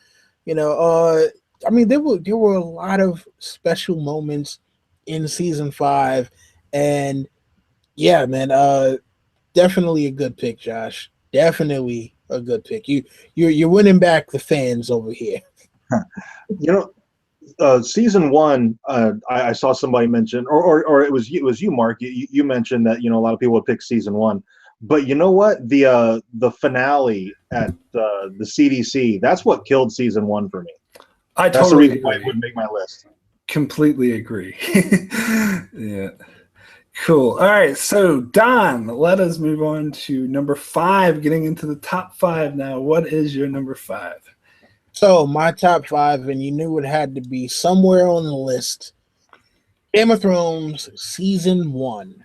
I mean, there were a lot of special moments in season 5, and yeah, man, definitely a good pick, Josh. Definitely a good pick. You're winning back the fans over here. Season 1, I saw somebody mention, or it was you, Mark. You mentioned that a lot of people would pick season 1, but you know what? The finale at the CDC, that's what killed season 1 for me. That's totally the reason why it would make my list. Completely agree. Yeah. Cool. All right. So, Don, let us move on to number 5, getting into the top 5 now. What is your number 5? So, my top 5, and you knew it had to be somewhere on the list, Game of Thrones season 1.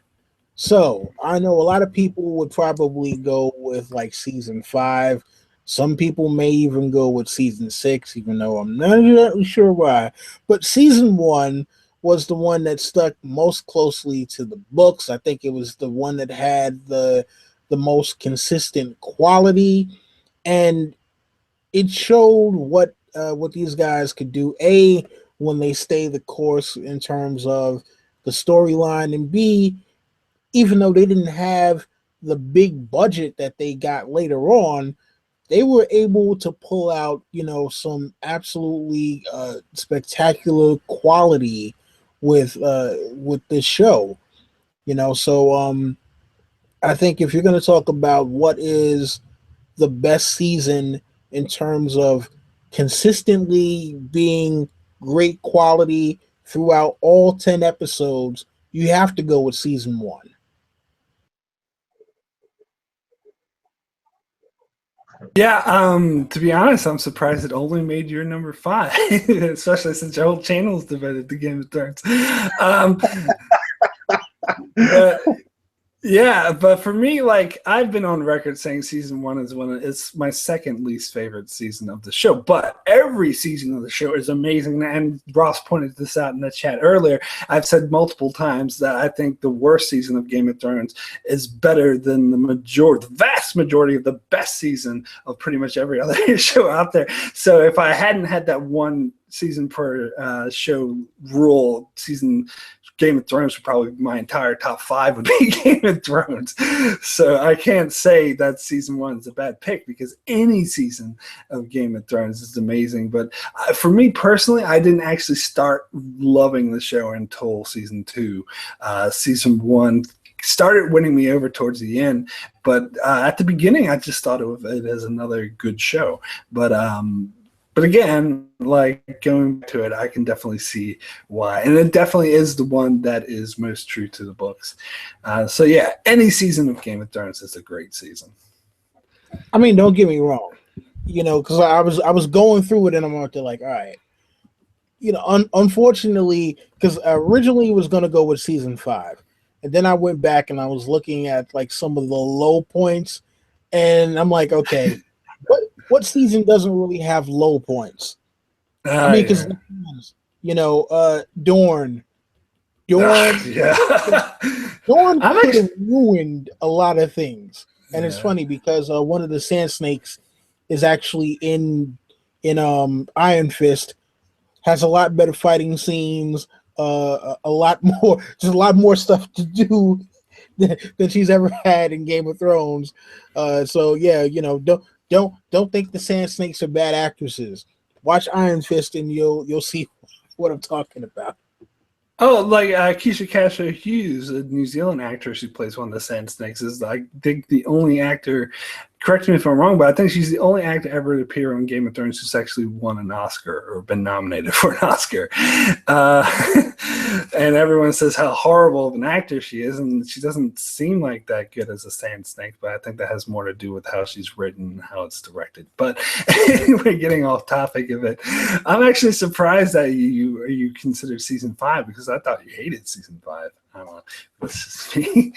So, I know a lot of people would probably go with like season 5. Some people may even go with season 6, even though I'm not exactly sure why. But season 1 was the one that stuck most closely to the books. I think it was the one that had the most consistent quality, and it showed what these guys could do. A, when they stay the course in terms of the storyline, and B, even though they didn't have the big budget that they got later on, they were able to pull out, some absolutely spectacular quality with this show. So I think if you're going to talk about what is the best season in terms of consistently being great quality throughout all 10 episodes, you have to go with season 1. Yeah, to be honest, I'm surprised it only made your number 5, especially since your whole channel is devoted to Game of Thrones. But yeah, but for me, like, I've been on record saying season 1 is it's my second least favorite season of the show. But every season of the show is amazing, and Ross pointed this out in the chat earlier. I've said multiple times that I think the worst season of Game of Thrones is better than the vast majority of the best season of pretty much every other show out there. So if I hadn't had that one season per show rule, Game of Thrones would probably my entire top 5 would be Game of Thrones. So I can't say that season 1 is a bad pick, because any season of Game of Thrones is amazing. But for me personally, I didn't actually start loving the show until season 2. Season 1 started winning me over towards the end, but at the beginning, I just thought of it as another good show. But again, like, going to it, I can definitely see why. And it definitely is the one that is most true to the books. So yeah, any season of Game of Thrones is a great season. I mean, don't get me wrong, because I was going through it and I'm out there like, all right, unfortunately, because originally it was going to go with season 5. And then I went back and I was looking at like some of the low points, and I'm like, okay, what season doesn't really have low points? I mean, because Dorne, yeah. Dorne could have ruined a lot of things, and it's funny because one of the Sand Snakes is actually in Iron Fist, has a lot better fighting scenes, a lot more stuff to do than she's ever had in Game of Thrones. So yeah, don't think the Sand Snakes are bad actresses. Watch Iron Fist and you'll see what I'm talking about. Oh, like Keisha Casher Hughes, a New Zealand actress who plays one of the Sand Snakes, is, I think, the only actor. Correct me if I'm wrong, but I think she's the only actor ever to appear on Game of Thrones who's actually won an Oscar or been nominated for an Oscar. And everyone says how horrible of an actor she is, and she doesn't seem like that good as a Sand Snake, but I think that has more to do with how she's written and how it's directed. But anyway, getting off topic of it, I'm actually surprised that you considered season 5, because I thought you hated season 5. I don't know. That's just me.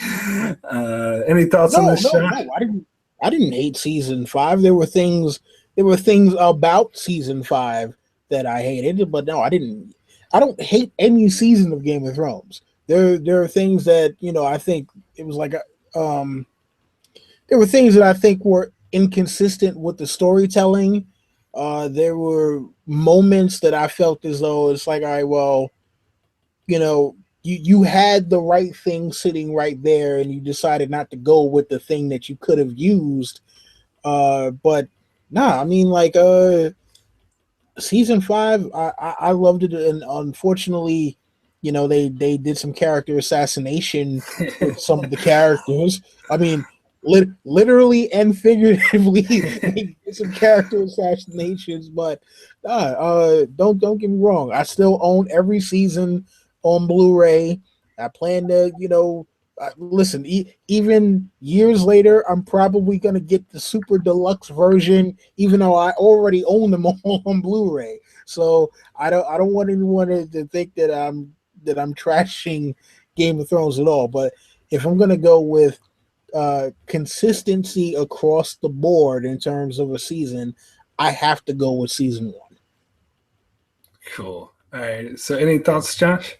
Any thoughts on this, Josh? No, I didn't hate season 5. There were things about season 5 that I hated, but no, I didn't. I don't hate any season of Game of Thrones. There are things that I think it was like there were things that I think were inconsistent with the storytelling. There were moments that I felt as though it's like, all right, well, you had the right thing sitting right there, and you decided not to go with the thing that you could have used. But nah, I mean, like season 5, I loved it, and unfortunately, they did some character assassination with some of the characters. I mean, literally and figuratively, they did some character assassinations. But don't get me wrong, I still own every season on Blu-ray. I plan to, listen, even years later, I'm probably going to get the super deluxe version, even though I already own them all on Blu-ray. So I don't want anyone to think that I'm trashing Game of Thrones at all. But if I'm going to go with consistency across the board in terms of a season, I have to go with season 1. Cool. All right. So any thoughts, Josh?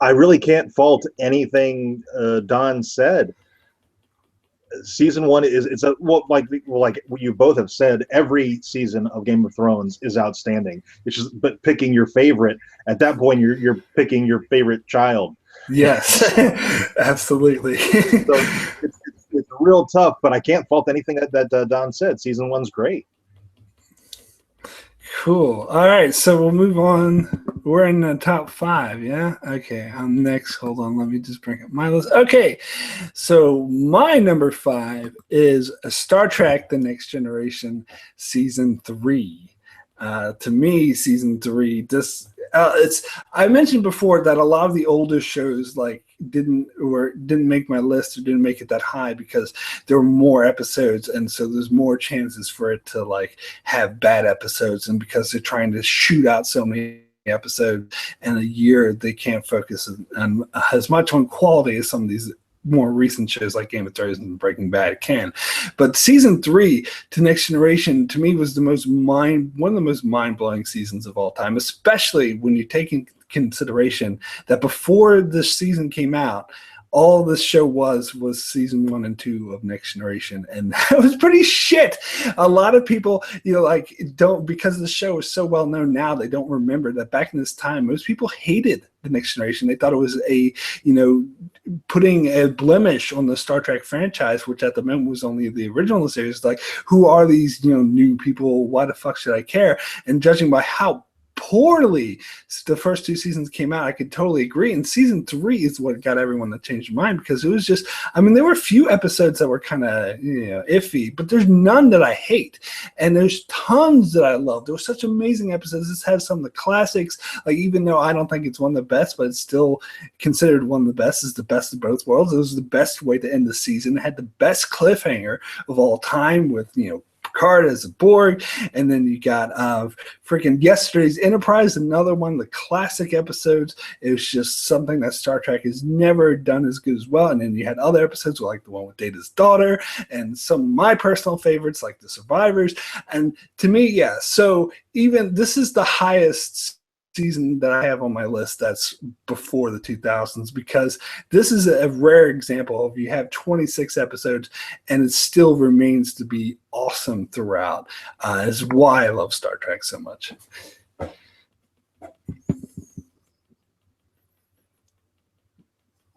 I really can't fault anything Don said. Season 1 it's like you both have said, every season of Game of Thrones is outstanding. It's just, but picking your favorite at that point, you're picking your favorite child. Yes, absolutely. So it's real tough, but I can't fault anything that Don said. Season 1's great. Cool. All right, so we'll move on We're in the top 5, yeah? Okay, I'm next. Hold on, let me just bring up my list. Okay, so my number 5 is Star Trek The Next Generation Season 3. To me, Season 3, I mentioned before that a lot of the older shows didn't make my list or didn't make it that high because there were more episodes, and so there's more chances for it to have bad episodes, and because they're trying to shoot out so many episodes in a year, they can't focus on as much on quality as some of these more recent shows like Game of Thrones and Breaking Bad can. But season 3 to Next Generation to me was one of the most mind-blowing seasons of all time, especially when you take into consideration that before this season came out, all this show was season 1 and 2 of Next Generation, and that was pretty shit. A lot of people, don't, because the show is so well known now, they don't remember that back in this time, most people hated the Next Generation. They thought it was putting a blemish on the Star Trek franchise, which at the moment was only the original series. Like, who are these new people? Why the fuck should I care? And judging by how poorly the first 2 seasons came out, I could totally agree. And season 3 is what got everyone to change their mind, because it was just, there were a few episodes that were kind of iffy, but there's none that I hate, and there's tons that I love. There were such amazing episodes. This has some of the classics, even though I don't think it's one of the best, but it's still considered one of the best. It's the best of both worlds. It was the best way to end the season. It had the best cliffhanger of all time with Picard as a Borg, and then you got freaking Yesterday's Enterprise, another one of the classic episodes. It was just something that Star Trek has never done as good as well. And then you had other episodes like the one with Data's daughter, and some of my personal favorites like The Survivors. And to me, yeah, so even this is the highest season that I have on my list that's before the 2000s, because this is a rare example of you have 26 episodes and it still remains to be awesome throughout. Is why I love Star Trek so much.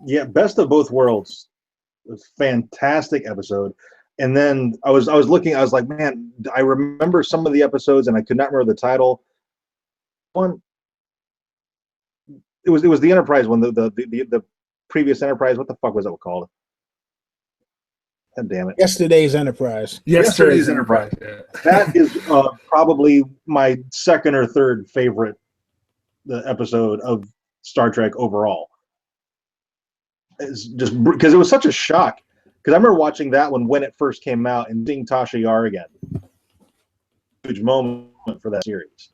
Yeah, Best of Both Worlds, a fantastic episode. And then I was looking, I was like, man, I remember some of the episodes and I could not remember the title. One, it was the Enterprise one, the previous Enterprise. What the fuck was that called? God damn it! Yesterday's Enterprise. Yesterday's Enterprise. Yeah. That is probably my second or third favorite episode of Star Trek overall. It's just because it was such a shock. Because I remember watching that one when it first came out and seeing Tasha Yar again. Huge moment for that series.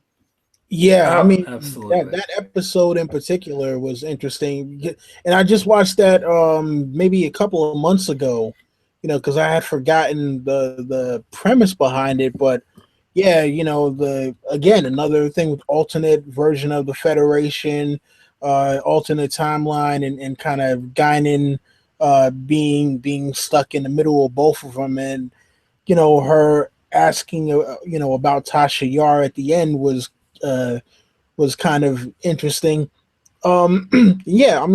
Yeah, absolutely. That episode in particular was interesting, and I just watched that maybe a couple of months ago, because I had forgotten the premise behind it. But yeah, another thing with alternate version of the Federation, alternate timeline, and kind of Guinan being stuck in the middle of both of them, and her asking about Tasha Yar at the end was kind of interesting. Yeah,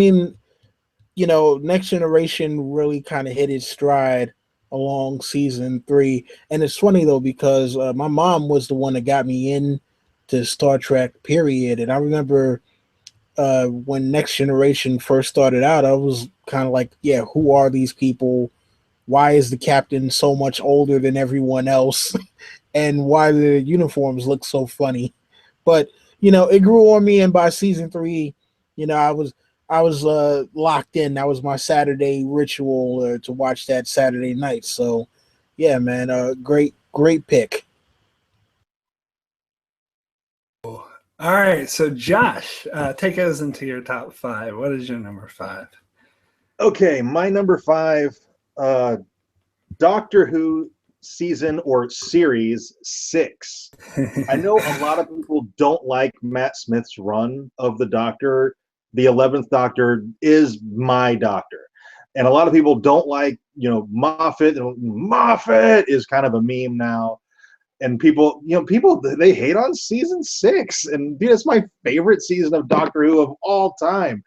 Next Generation really kind of hit its stride along season 3, and it's funny though because my mom was the one that got me in to Star Trek, period. And I remember when Next Generation first started out, I was kind of like, yeah, who are these people? Why is the captain so much older than everyone else? And why do the uniforms look so funny? But it grew on me, and by season 3, I was locked in. That was my Saturday ritual to watch that Saturday night. So, yeah, man, great pick. All right, so Josh, take us into your top 5. What is your number 5? Okay, my number 5, Doctor Who season or series 6. I know a lot of people don't like Matt Smith's run of the Doctor. The 11th Doctor is my Doctor. And a lot of people don't like, Moffat. Moffat is kind of a meme now. And people, they hate on season 6. And dude, it's my favorite season of Doctor Who of all time.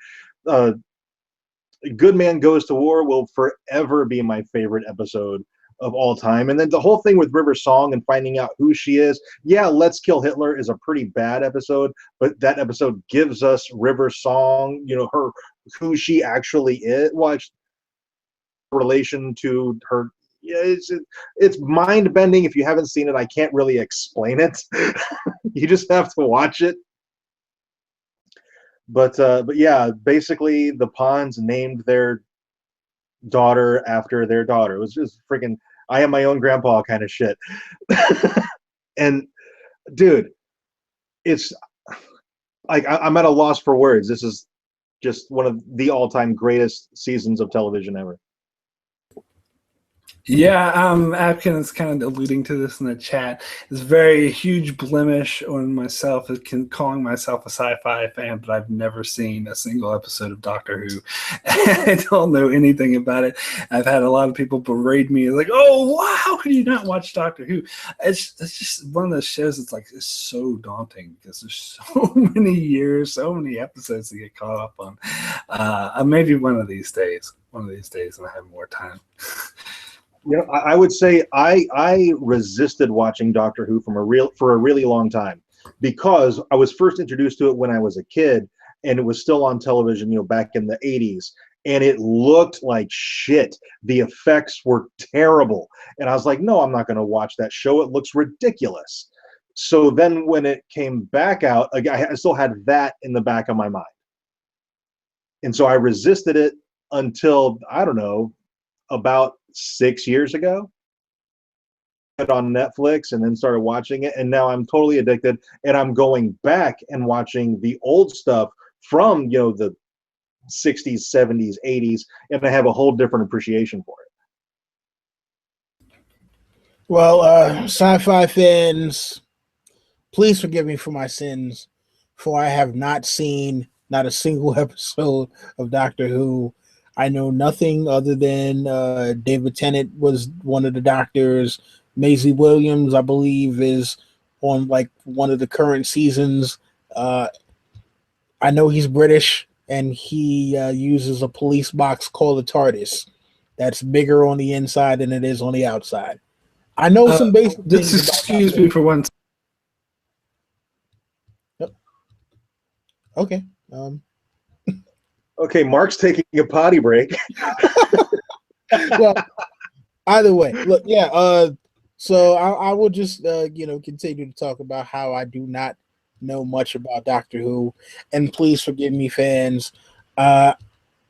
Good Man Goes to War will forever be my favorite episode of all time. And then the whole thing with River Song and finding out who she is. Yeah, Let's Kill Hitler is a pretty bad episode, but that episode gives us River Song, her, who she actually is. Well, relation to her. Yeah, it's mind bending. If you haven't seen it, I can't really explain it. You just have to watch it. But yeah, basically the Pawns named their daughter after their daughter. It was just freaking I am my own grandpa kind of shit. And dude, it's like I'm at a loss for words. This is just one of the all-time greatest seasons of television ever. Yeah, Apkin is kind of alluding to this in the chat. It's a very huge blemish on myself, calling myself a sci-fi fan, but I've never seen a single episode of Doctor Who. I don't know anything about it. I've had a lot of people berate me, like, "Oh, wow, how could you not watch Doctor Who?" It's just one of those shows that's like it's so daunting because there's so many years, so many episodes to get caught up on. Maybe one of these days when I have more time. I would say I resisted watching Doctor Who for a really long time because I was first introduced to it when I was a kid and it was still on television, back in the 80s, and it looked like shit. The effects were terrible. And I was like, no, I'm not going to watch that show. It looks ridiculous. So then when it came back out, I still had that in the back of my mind. And so I resisted it until, I don't know, about 6 years ago on Netflix and then started watching it, and now I'm totally addicted, and I'm going back and watching the old stuff from the 60s, 70s, 80s, and I have a whole different appreciation for it. Well, sci-fi fans, please forgive me for my sins, for I have not seen not a single episode of Doctor Who. I know nothing other than David Tennant was one of the doctors. Maisie Williams, I believe, is on like one of the current seasons. I know he's British, and he uses a police box called a TARDIS that's bigger on the inside than it is on the outside. I know some basic things. Excuse me for one. Yep. Okay. Okay, Mark's taking a potty break. Well, either way, look, yeah. So I will just continue to talk about how I do not know much about Doctor Who, and please forgive me, fans. I'm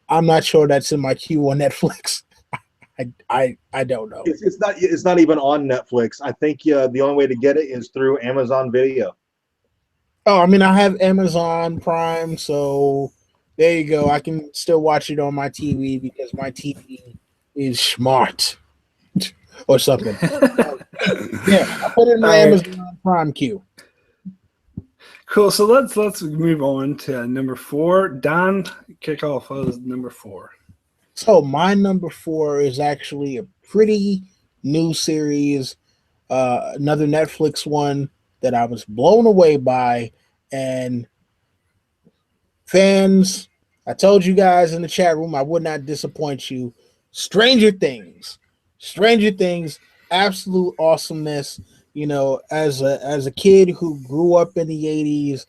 not sure that's in my queue on Netflix. I don't know. It's not even on Netflix. I think the only way to get it is through Amazon Video. Oh, I mean, I have Amazon Prime, so there you go. I can still watch it on my TV because my TV is smart or something. Yeah, I put it in my Amazon Prime queue. Cool. So let's move on to number 4. Don, kick off number 4. So my number 4 is actually a pretty new series, another Netflix one that I was blown away by. And fans, I told you guys in the chat room I would not disappoint you. Stranger Things, absolute awesomeness. As a kid who grew up in the 80s,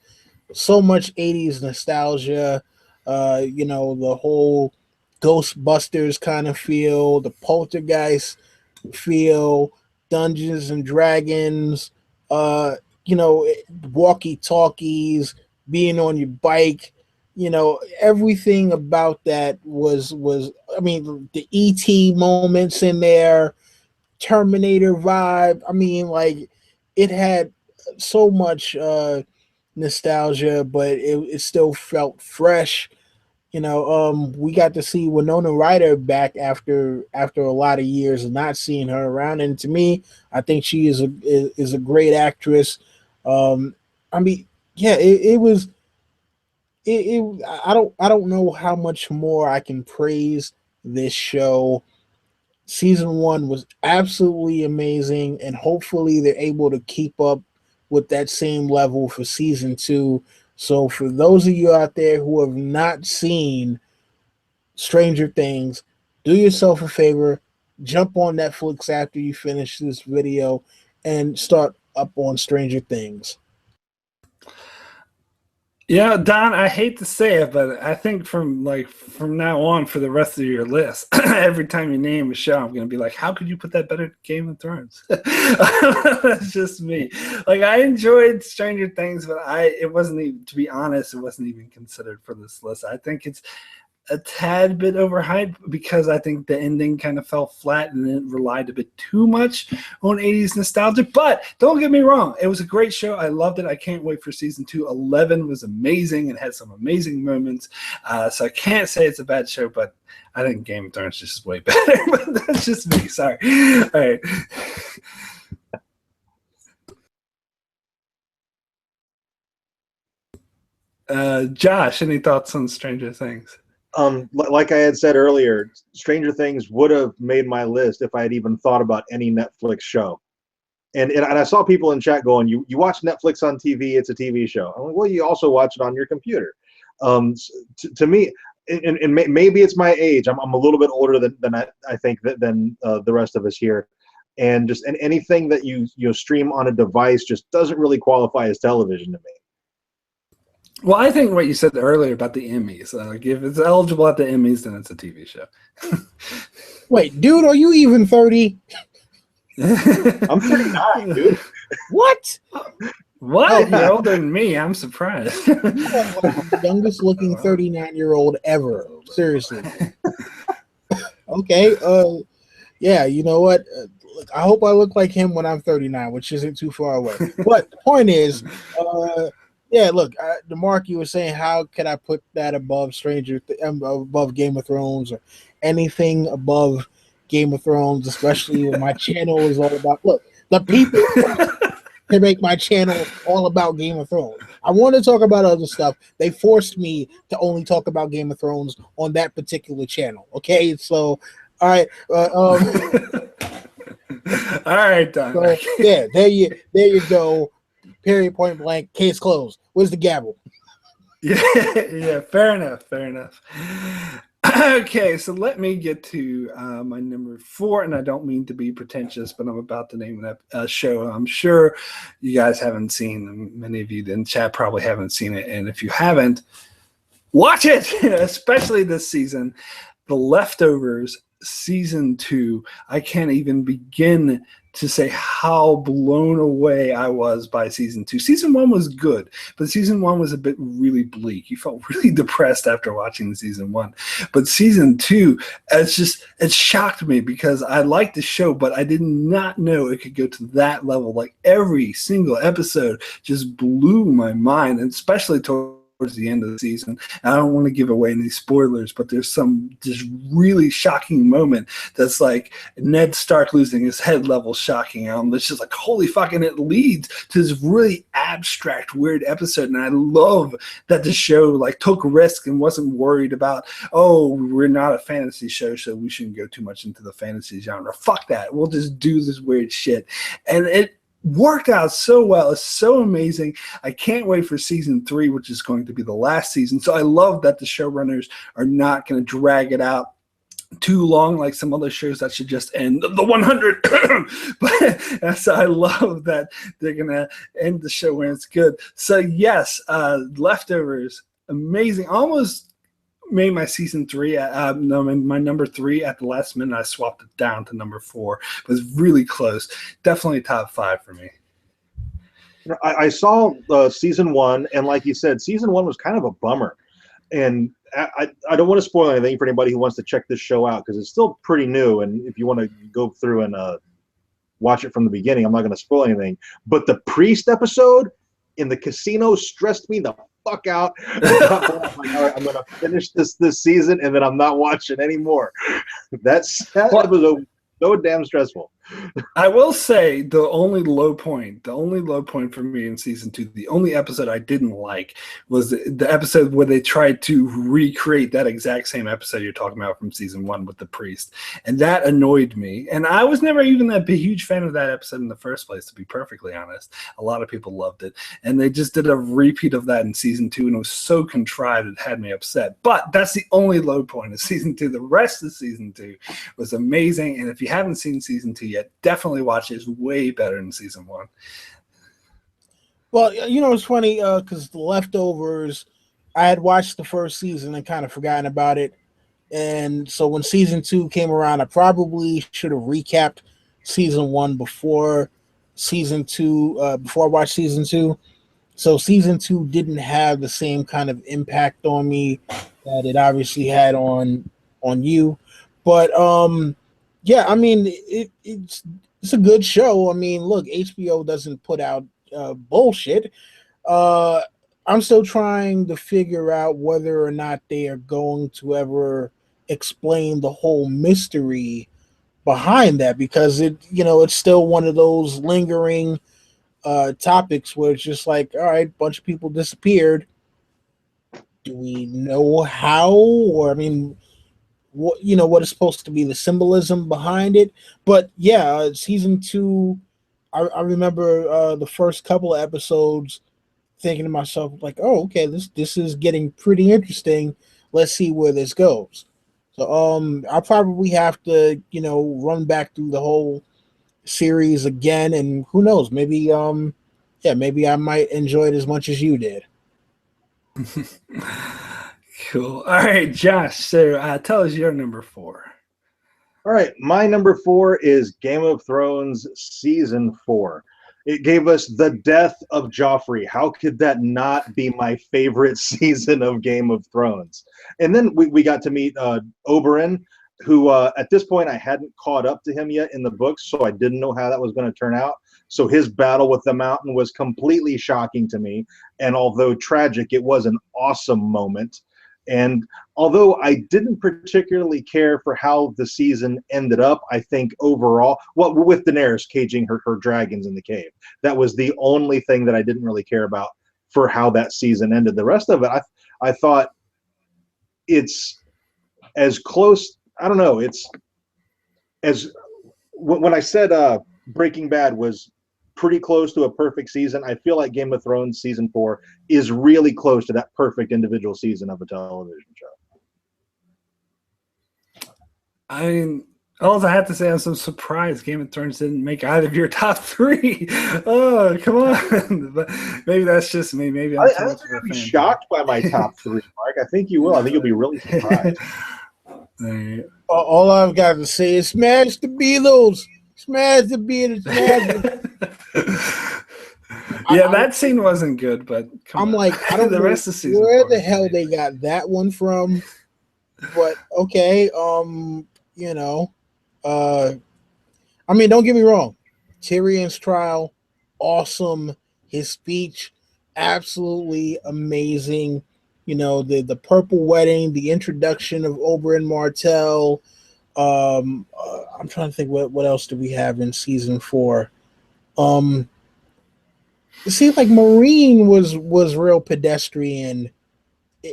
so much 80s nostalgia. The whole Ghostbusters kind of feel, the Poltergeist feel, Dungeons and Dragons, walkie talkies, being on your bike, everything about that was I mean, the ET moments in there, Terminator vibe. I mean, like, it had so much nostalgia, but it still felt fresh. We got to see Winona Ryder back after a lot of years of not seeing her around, and to me, I think she is a great actress. I mean, yeah, it was. I don't know how much more I can praise this show. Season 1 was absolutely amazing, and hopefully they're able to keep up with that same level for season 2. So for those of you out there who have not seen Stranger Things, do yourself a favor, jump on Netflix after you finish this video and start up on Stranger Things. Yeah, Don, I hate to say it, but I think from now on for the rest of your list, every time you name a show, I'm gonna be like, how could you put that better than Game of Thrones? That's just me. Like, I enjoyed Stranger Things, but it wasn't even, to be honest, it wasn't even considered for this list. I think it's a tad bit overhyped because I think the ending kind of fell flat and it relied a bit too much on 80s nostalgia. But don't get me wrong, it was a great show. I loved it. I can't wait for season 2. 11 was amazing and had some amazing moments. So I can't say it's a bad show, but I think Game of Thrones is just way better. But that's just me. Sorry. All right. Josh, any thoughts on Stranger Things? Like I had said earlier, Stranger Things would have made my list if I had even thought about any Netflix show. And I saw people in chat going, you watch Netflix on TV, it's a TV show. I'm like, well, you also watch it on your computer. To me, and maybe it's my age. I'm a little bit older than I think than the rest of us here. And just anything that you stream on a device just doesn't really qualify as television to me. Well, I think what you said earlier about the Emmys, like if it's eligible at the Emmys, then it's a TV show. Wait, dude, are you even 30? I'm 39, dude. What? What? Oh, You're older than me. I'm surprised. You are like the youngest looking 39-year-old ever. Seriously. Okay. Yeah, you know what? Look, I hope I look like him when I'm 39, which isn't too far away. But the point is, yeah, look, DeMark, you were saying, how can I put that above above Game of Thrones or anything above Game of Thrones, especially when my channel is all about, look, the people to make my channel all about Game of Thrones. I want to talk about other stuff. They forced me to only talk about Game of Thrones on that particular channel. Okay, so, all right. All right, Don. So, yeah, there you go. Period, point blank, case closed. Where's the gavel? Yeah, fair enough. Okay, so let me get to my number 4, and I don't mean to be pretentious, but I'm about to name that show I'm sure you guys haven't seen, and many of you in chat probably haven't seen it, and if you haven't, watch it, especially this season. The Leftovers season 2. I can't even begin to say how blown away I was by season 2. Season 1 was good, but season 1 was a bit really bleak. You felt really depressed after watching season 1. But season 2, it shocked me because I liked the show, but I did not know it could go to that level. Like every single episode just blew my mind, and especially towards the end of the season. And I don't want to give away any spoilers, but there's some just really shocking moment that's like Ned Stark losing his head level shocking. It's just like, holy fucking, it leads to this really abstract, weird episode. And I love that the show like took risk and wasn't worried about, oh, we're not a fantasy show, so we shouldn't go too much into the fantasy genre. Fuck that. We'll just do this weird shit. And it worked out so well. It's so amazing. I can't wait for season 3, which is going to be the last season. So I love that the showrunners are not going to drag it out too long like some other shows that should just end the 100. But so I love that they're going to end the show when it's good. So yes, Leftovers, amazing. Almost made my season 3, my number 3 at the last minute. I swapped it down to number 4. It was really close. Definitely top 5 for me. I saw season 1, and like you said, season 1 was kind of a bummer. And I don't want to spoil anything for anybody who wants to check this show out because it's still pretty new. And if you want to go through and watch it from the beginning, I'm not going to spoil anything. But the priest episode in the casino stressed me the fuck out. I'm like, all right, I'm gonna finish this season and then I'm not watching anymore. That episode was so damn stressful. I will say the only low point for me in season 2, the only episode I didn't like was the episode where they tried to recreate that exact same episode you're talking about from season 1 with the priest. And that annoyed me. And I was never even a huge fan of that episode in the first place, to be perfectly honest. A lot of people loved it. And they just did a repeat of that in season 2, and it was so contrived it had me upset. But that's the only low point of season 2. The rest of season 2 was amazing. And if you haven't seen season 2 yet, definitely watch it. It's way better than season 1. Well, it's funny because The Leftovers, I had watched the first season and kind of forgotten about it. And so when season 2 came around, I probably should have recapped season 1 before season 2, before I watched season 2. So season 2 didn't have the same kind of impact on me that it obviously had on you. But yeah, I mean, it's a good show. I mean, look, HBO doesn't put out bullshit. I'm still trying to figure out whether or not they are going to ever explain the whole mystery behind that, because it's still one of those lingering topics where it's just like, all right, bunch of people disappeared. Do we know how? Or I mean, what is supposed to be the symbolism behind it? But yeah, season 2, I remember the first couple of episodes thinking to myself like, oh, okay, this is getting pretty interesting. Let's see where this goes. So I'll probably have to run back through the whole series again, and who knows, maybe maybe I might enjoy it as much as you did. Cool. All right, Josh, so tell us your number 4. All right, my number 4 is Game of Thrones season 4. It gave us the death of Joffrey. How could that not be my favorite season of Game of Thrones? And then we got to meet Oberyn, who at this point I hadn't caught up to him yet in the books, so I didn't know how that was going to turn out. So his battle with the Mountain was completely shocking to me. And although tragic, it was an awesome moment. And although I didn't particularly care for how the season ended up, I think overall, with Daenerys caging her dragons in the cave, that was the only thing that I didn't really care about for how that season ended. The rest of it, I thought it's as close. I don't know. It's as when I said Breaking Bad was pretty close to a perfect season, I feel like Game of Thrones season 4 is really close to that perfect individual season of a television show. I mean, all I have to say, I'm so surprised Game of Thrones didn't make either of your top 3. Oh, come on. But maybe that's just me. Maybe I think you're going to be shocked by my top 3, Mark. I think you will. I think you'll be really surprised. All I've got to say is smash the Beatles. Smash the Beatles. Yeah, that scene wasn't good, but I'm like, I don't know rest of the season where the hell they got that one from. But okay, I mean, don't get me wrong. Tyrion's trial, awesome. His speech, absolutely amazing. The purple wedding, the introduction of Oberyn Martell. I'm trying to think what else do we have in season 4. It seemed like Marine was real pedestrian.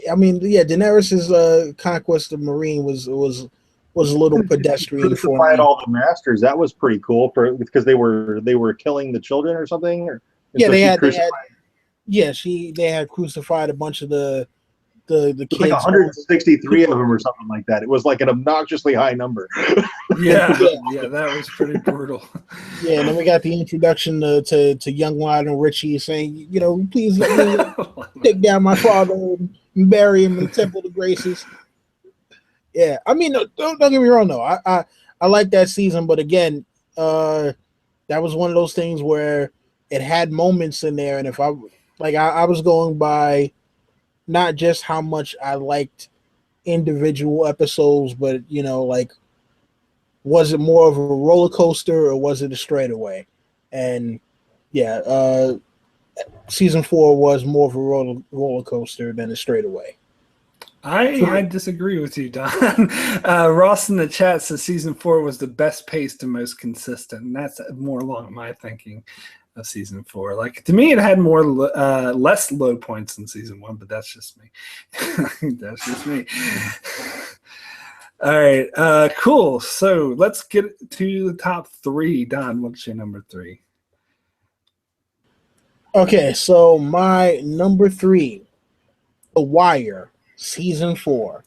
I mean, yeah, Daenerys's conquest of Marine was a little pedestrian for me. All the masters. That was pretty cool because they were killing the children or something. Yeah, they had crucified a bunch of the kids. Like 163 of them or something like that. It was like an obnoxiously high number. Yeah, that was pretty brutal. Yeah, and then we got the introduction to young Lionel Richie saying, please let me take down my father and bury him in the Temple of Graces. Yeah, I mean, don't get me wrong though. I like that season, but again, that was one of those things where it had moments in there, and if I was going by not just how much I liked individual episodes, but was it more of a roller coaster or was it a straightaway? And yeah, season 4 was more of a roller coaster than a straightaway. I disagree with you, Don. Ross in the chat says season 4 was the best paced and most consistent, and that's more along my thinking of season 4. Like, to me, it had more less low points than season 1, but that's just me. That's just me. All right, cool. So let's get to the top 3. Don, what's your number 3? Okay, so my number 3, The Wire, season 4.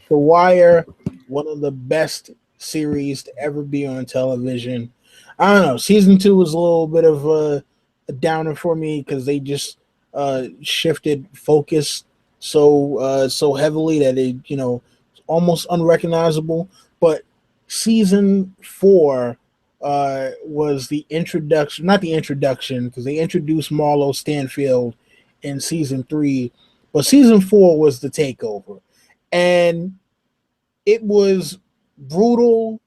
The Wire, one of the best series to ever be on television. I don't know. Season 2 was a little bit of a downer for me because they just shifted focus so heavily that it almost unrecognizable. But season 4 was the introduction, not the introduction, because they introduced Marlo Stanfield in season 3, but season 4 was the takeover. And it was brutal.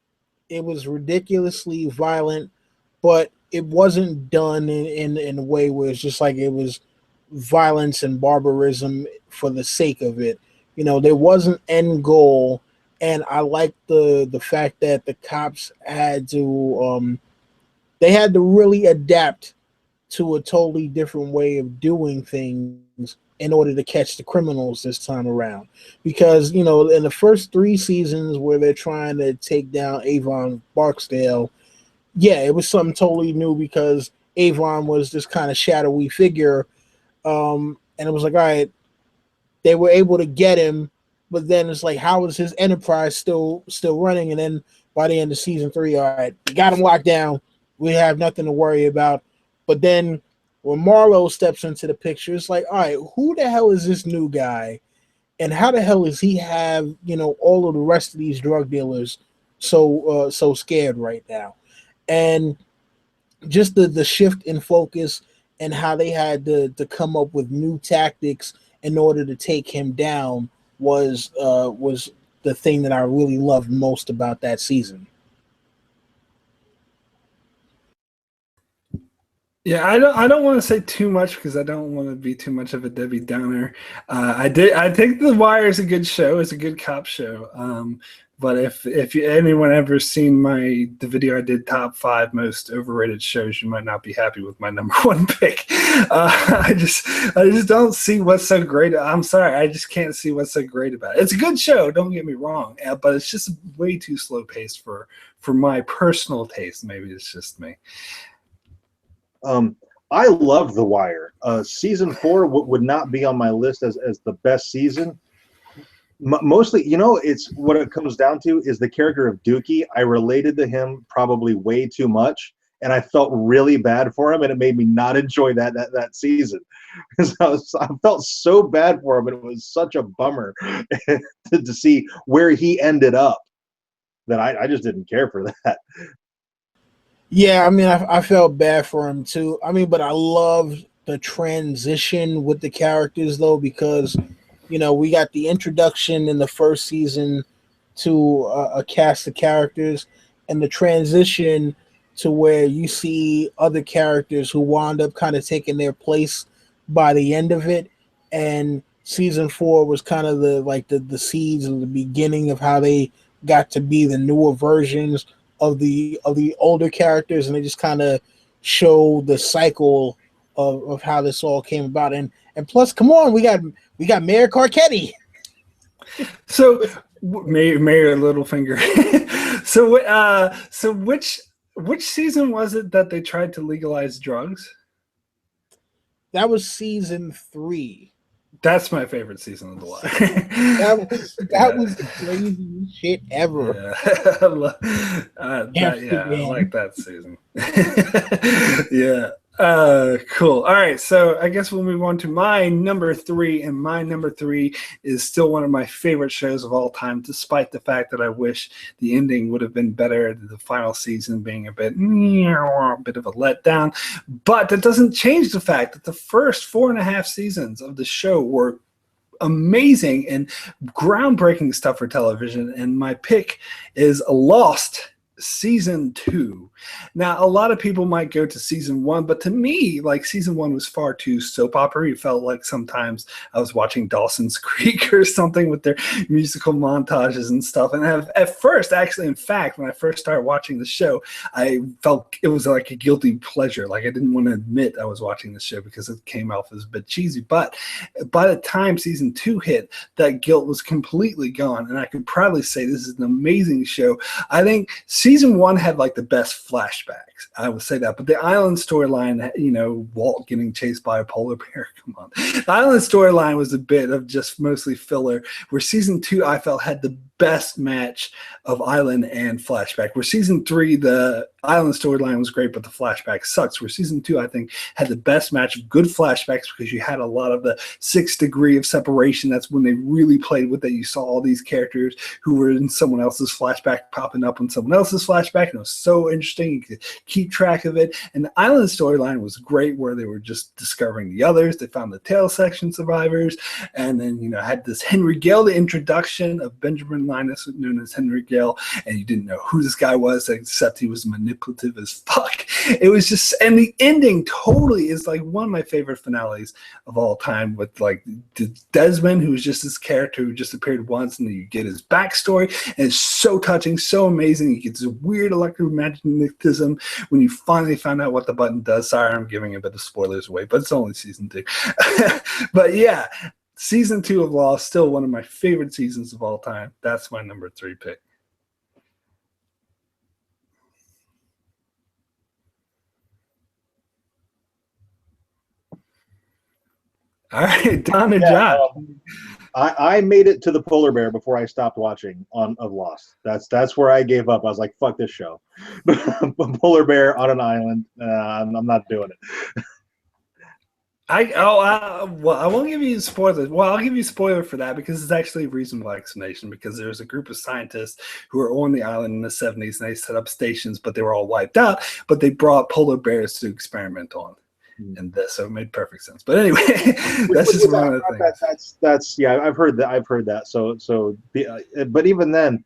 It was ridiculously violent, but it wasn't done in a way where it's just like it was violence and barbarism for the sake of it. There was an end goal, and I like the fact that the cops had to they had to really adapt to a totally different way of doing things in order to catch the criminals this time around. Because, in the first 3 seasons where they're trying to take down Avon Barksdale, yeah, it was something totally new because Avon was this kind of shadowy figure. And it was like, all right, they were able to get him, but then it's like, how is his enterprise still running? And then by the end of season 3, all right, we got him locked down. We have nothing to worry about. But then when Marlo steps into the picture, it's like, all right, who the hell is this new guy? And how the hell does he have, all of the rest of these drug dealers so scared right now? And just the shift in focus and how they had to come up with new tactics in order to take him down was the thing that I really loved most about that season. Yeah, I don't want to say too much because I don't want to be too much of a Debbie Downer. I think The Wire is a good show. It's a good cop show. But if anyone ever seen the video I did top 5 most overrated shows, you might not be happy with my number 1 pick. I just don't see what's so great. I'm sorry, I just can't see what's so great about it. It's a good show, don't get me wrong, but it's just way too slow paced for my personal taste. Maybe it's just me. I love The Wire. Season 4 would not be on my list as the best season. Mostly, it's what it comes down to is the character of Dookie. I related to him probably way too much, and I felt really bad for him, and it made me not enjoy that season because I felt so bad for him, and it was such a bummer to see where he ended up that I just didn't care for that. Yeah, I mean, I felt bad for him too. I mean, but I loved the transition with the characters though, because we got the introduction in the first season to a cast of characters, and the transition to where you see other characters who wound up kind of taking their place by the end of it. And season 4 was kind of the seeds of the beginning of how they got to be the newer versions of the older characters, and they just kind of show the cycle of how this all came about. And plus, come on, we got Mayor Carcetti. So Mayor Littlefinger. So which season was it that they tried to legalize drugs? That was season 3. That's my favorite season of The Wire. that was the craziest shit ever. I like that season. Yeah. Cool. All right. So I guess we'll move on to my number 3, and my number 3 is still one of my favorite shows of all time, despite the fact that I wish the ending would have been better, the final season being a bit of a letdown. But that doesn't change the fact that the first 4.5 seasons of the show were amazing and groundbreaking stuff for television. And my pick is Lost season 2. Now, a lot of people might go to season 1, but to me, like, season 1 was far too soap opera. It felt like sometimes I was watching Dawson's Creek or something with their musical montages and stuff. And at first, actually, in fact, when I first started watching the show, I felt it was like a guilty pleasure. Like, I didn't want to admit I was watching the show because it came off as a bit cheesy. But by the time season 2 hit, that guilt was completely gone. And I could proudly say this is an amazing show. I think season 1 had like the best flashbacks. I would say that. But the island storyline, you know, Walt getting chased by a polar bear, come on. The island storyline was a bit of just mostly filler, where season 2 I felt had the best match of island and flashback. Where season 3, the island storyline was great, but the flashback sucks. Where season 2, I think, had the best match of good flashbacks because you had a lot of the 6th degree of separation. That's when they really played with that. You saw all these characters who were in someone else's flashback popping up in someone else's flashback, and it was so interesting. You could keep track of it. And the island storyline was great, where they were just discovering the others. They found the tail section survivors, and then, you know, had this Henry Gale, the introduction of Benjamin Linus, known as Henry Gale, and you didn't know who this guy was except he was manipulative as fuck. It was just, and the ending totally is like one of my favorite finales of all time, with like Desmond, who's just this character who just appeared once, and then you get his backstory, and it's so touching, so amazing. You get this weird electromagnetism when you finally found out what the button does. Sorry, I'm giving a bit of spoilers away, but it's only season 2. But yeah, season 2 of Lost, still one of my favorite seasons of all time. That's my number 3 pick. All right, Don and John. I made it to the polar bear before I stopped watching of Lost. That's where I gave up. I was like, fuck this show. Polar bear on an island. I'm not doing it. Well, I won't give you spoilers. Well, I'll give you a spoiler for that because it's actually a reasonable explanation, because there's a group of scientists who were on the island in the 70s, and they set up stations, but they were all wiped out, but they brought polar bears to experiment on. And so it made perfect sense. But anyway, that's just one of the things. That's yeah, I've heard that. So but even then,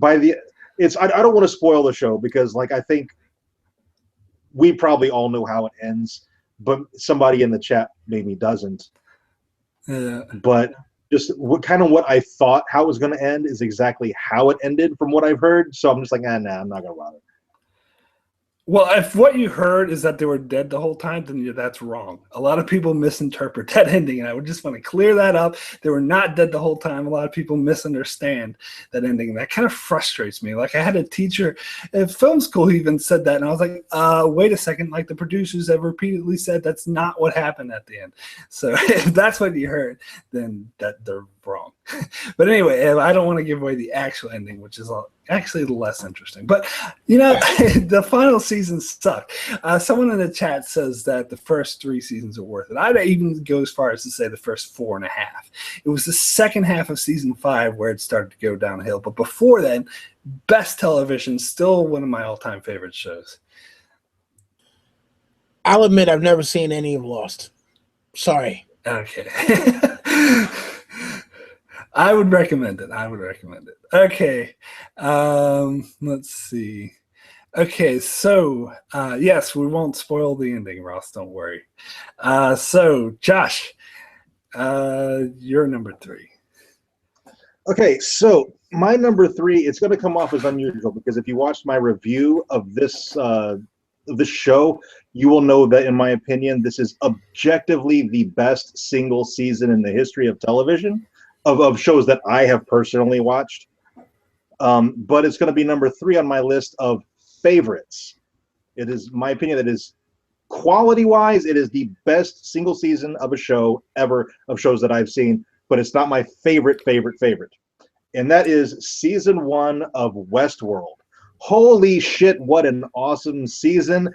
I don't want to spoil the show, because like, I think we probably all know how it ends, but somebody in the chat maybe doesn't. But just what I thought how it was going to end is exactly how it ended from what I've heard. So I'm just like, nah, I'm not gonna bother. Well, if what you heard is that they were dead the whole time, then that's wrong. A lot of people misinterpret that ending, and I would just want to clear that up. They were not dead the whole time. A lot of people misunderstand that ending, and that kind of frustrates me. Like, I had a teacher at film school who even said that, and I was like, wait a second. Like, the producers have repeatedly said that's not what happened at the end. So if that's what you heard, then they're wrong. But anyway, I don't want to give away the actual ending, which is actually less interesting. But, you know, the final season sucked. Someone in the chat says that the first 3 seasons are worth it. I'd even go as far as to say the first 4.5. It was the second half of season 5 where it started to go downhill. But before then, best television, still one of my all-time favorite shows. I'll admit I've never seen any of Lost. Sorry. Okay. I would recommend it. Okay. Let's see. Okay, so yes, we won't spoil the ending, Ross. Don't worry. So Josh, you're number 3. Okay, so my number 3, it's going to come off as unusual, because if you watched my review of this show, you will know that, in my opinion, this is objectively the best single season in the history of television, of shows that I have personally watched. But it's going to be number 3 on my list of favorites. It is my opinion that is, quality-wise, it is the best single season of a show ever, of shows that I've seen, but it's not my favorite. And that is season 1 of Westworld. Holy shit, what an awesome season.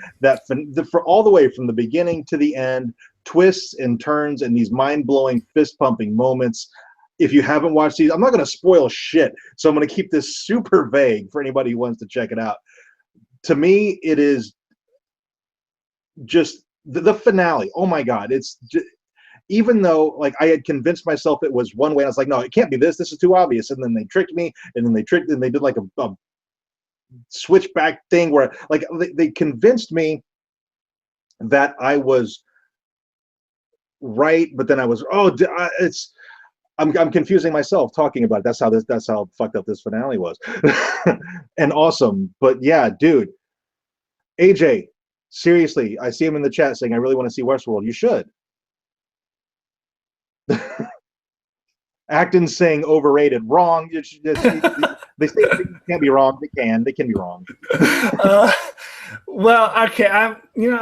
For all the way from the beginning to the end, twists and turns and these mind-blowing, fist-pumping moments. If you haven't watched these, I'm not going to spoil shit, so I'm going to keep this super vague for anybody who wants to check it out. To me, it is just the finale. Oh my God. It's just, even though like I had convinced myself it was one way, I was like, no, it can't be this. This is too obvious. And then they tricked me, and then they did like a switchback thing where like they convinced me that I was right, but then I was I'm confusing myself talking about it. That's how fucked up this finale was. And awesome. But yeah, dude, AJ, seriously, I see him in the chat saying I really want to see Westworld. You should. Acton saying overrated. Wrong. They say things can't be wrong. They can be wrong. Well, okay. A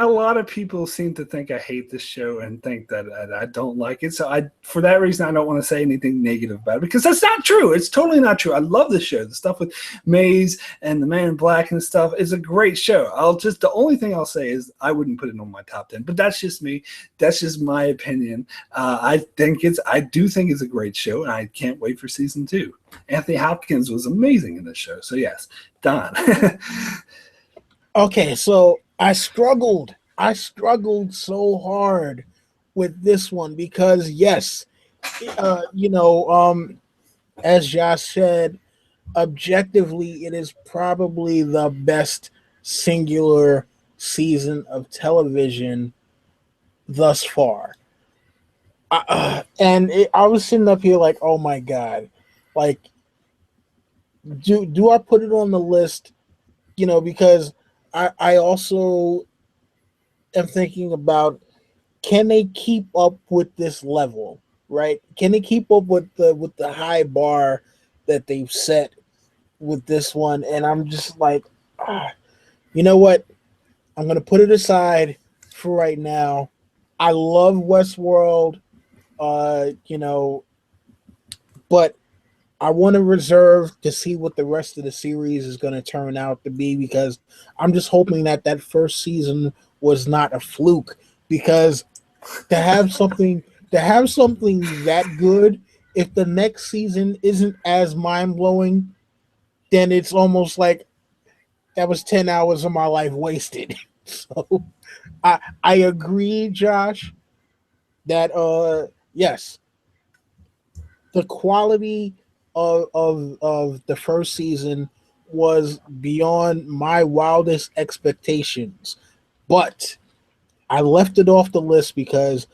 lot of people seem to think I hate this show and think that I don't like it. So for that reason, I don't want to say anything negative about it because that's not true. It's totally not true. I love this show. The stuff with Maze and the Man in Black and stuff is a great show. The only thing I'll say is I wouldn't put it on my top 10, but that's just me. That's just my opinion. I do think it's a great show, and I can't wait for season 2. Anthony Hopkins was amazing in this show. So yes, Don. Okay, so I struggled so hard with this one because yes, as Josh said, objectively, it is probably the best singular season of television thus far. I was sitting up here like, oh my god, like, do I put it on the list? Because I also am thinking about, can they keep up with this level, right? Can they keep up with the high bar that they've set with this one? And I'm just like, you know what? I'm going to put it aside for right now. I love Westworld, but I want to reserve to see what the rest of the series is going to turn out to be, because I'm just hoping that first season was not a fluke, because to have something that good, if the next season isn't as mind-blowing, then it's almost like that was 10 hours of my life wasted. So I agree, Josh, that yes, the quality of the first season was beyond my wildest expectations, but I left it off the list because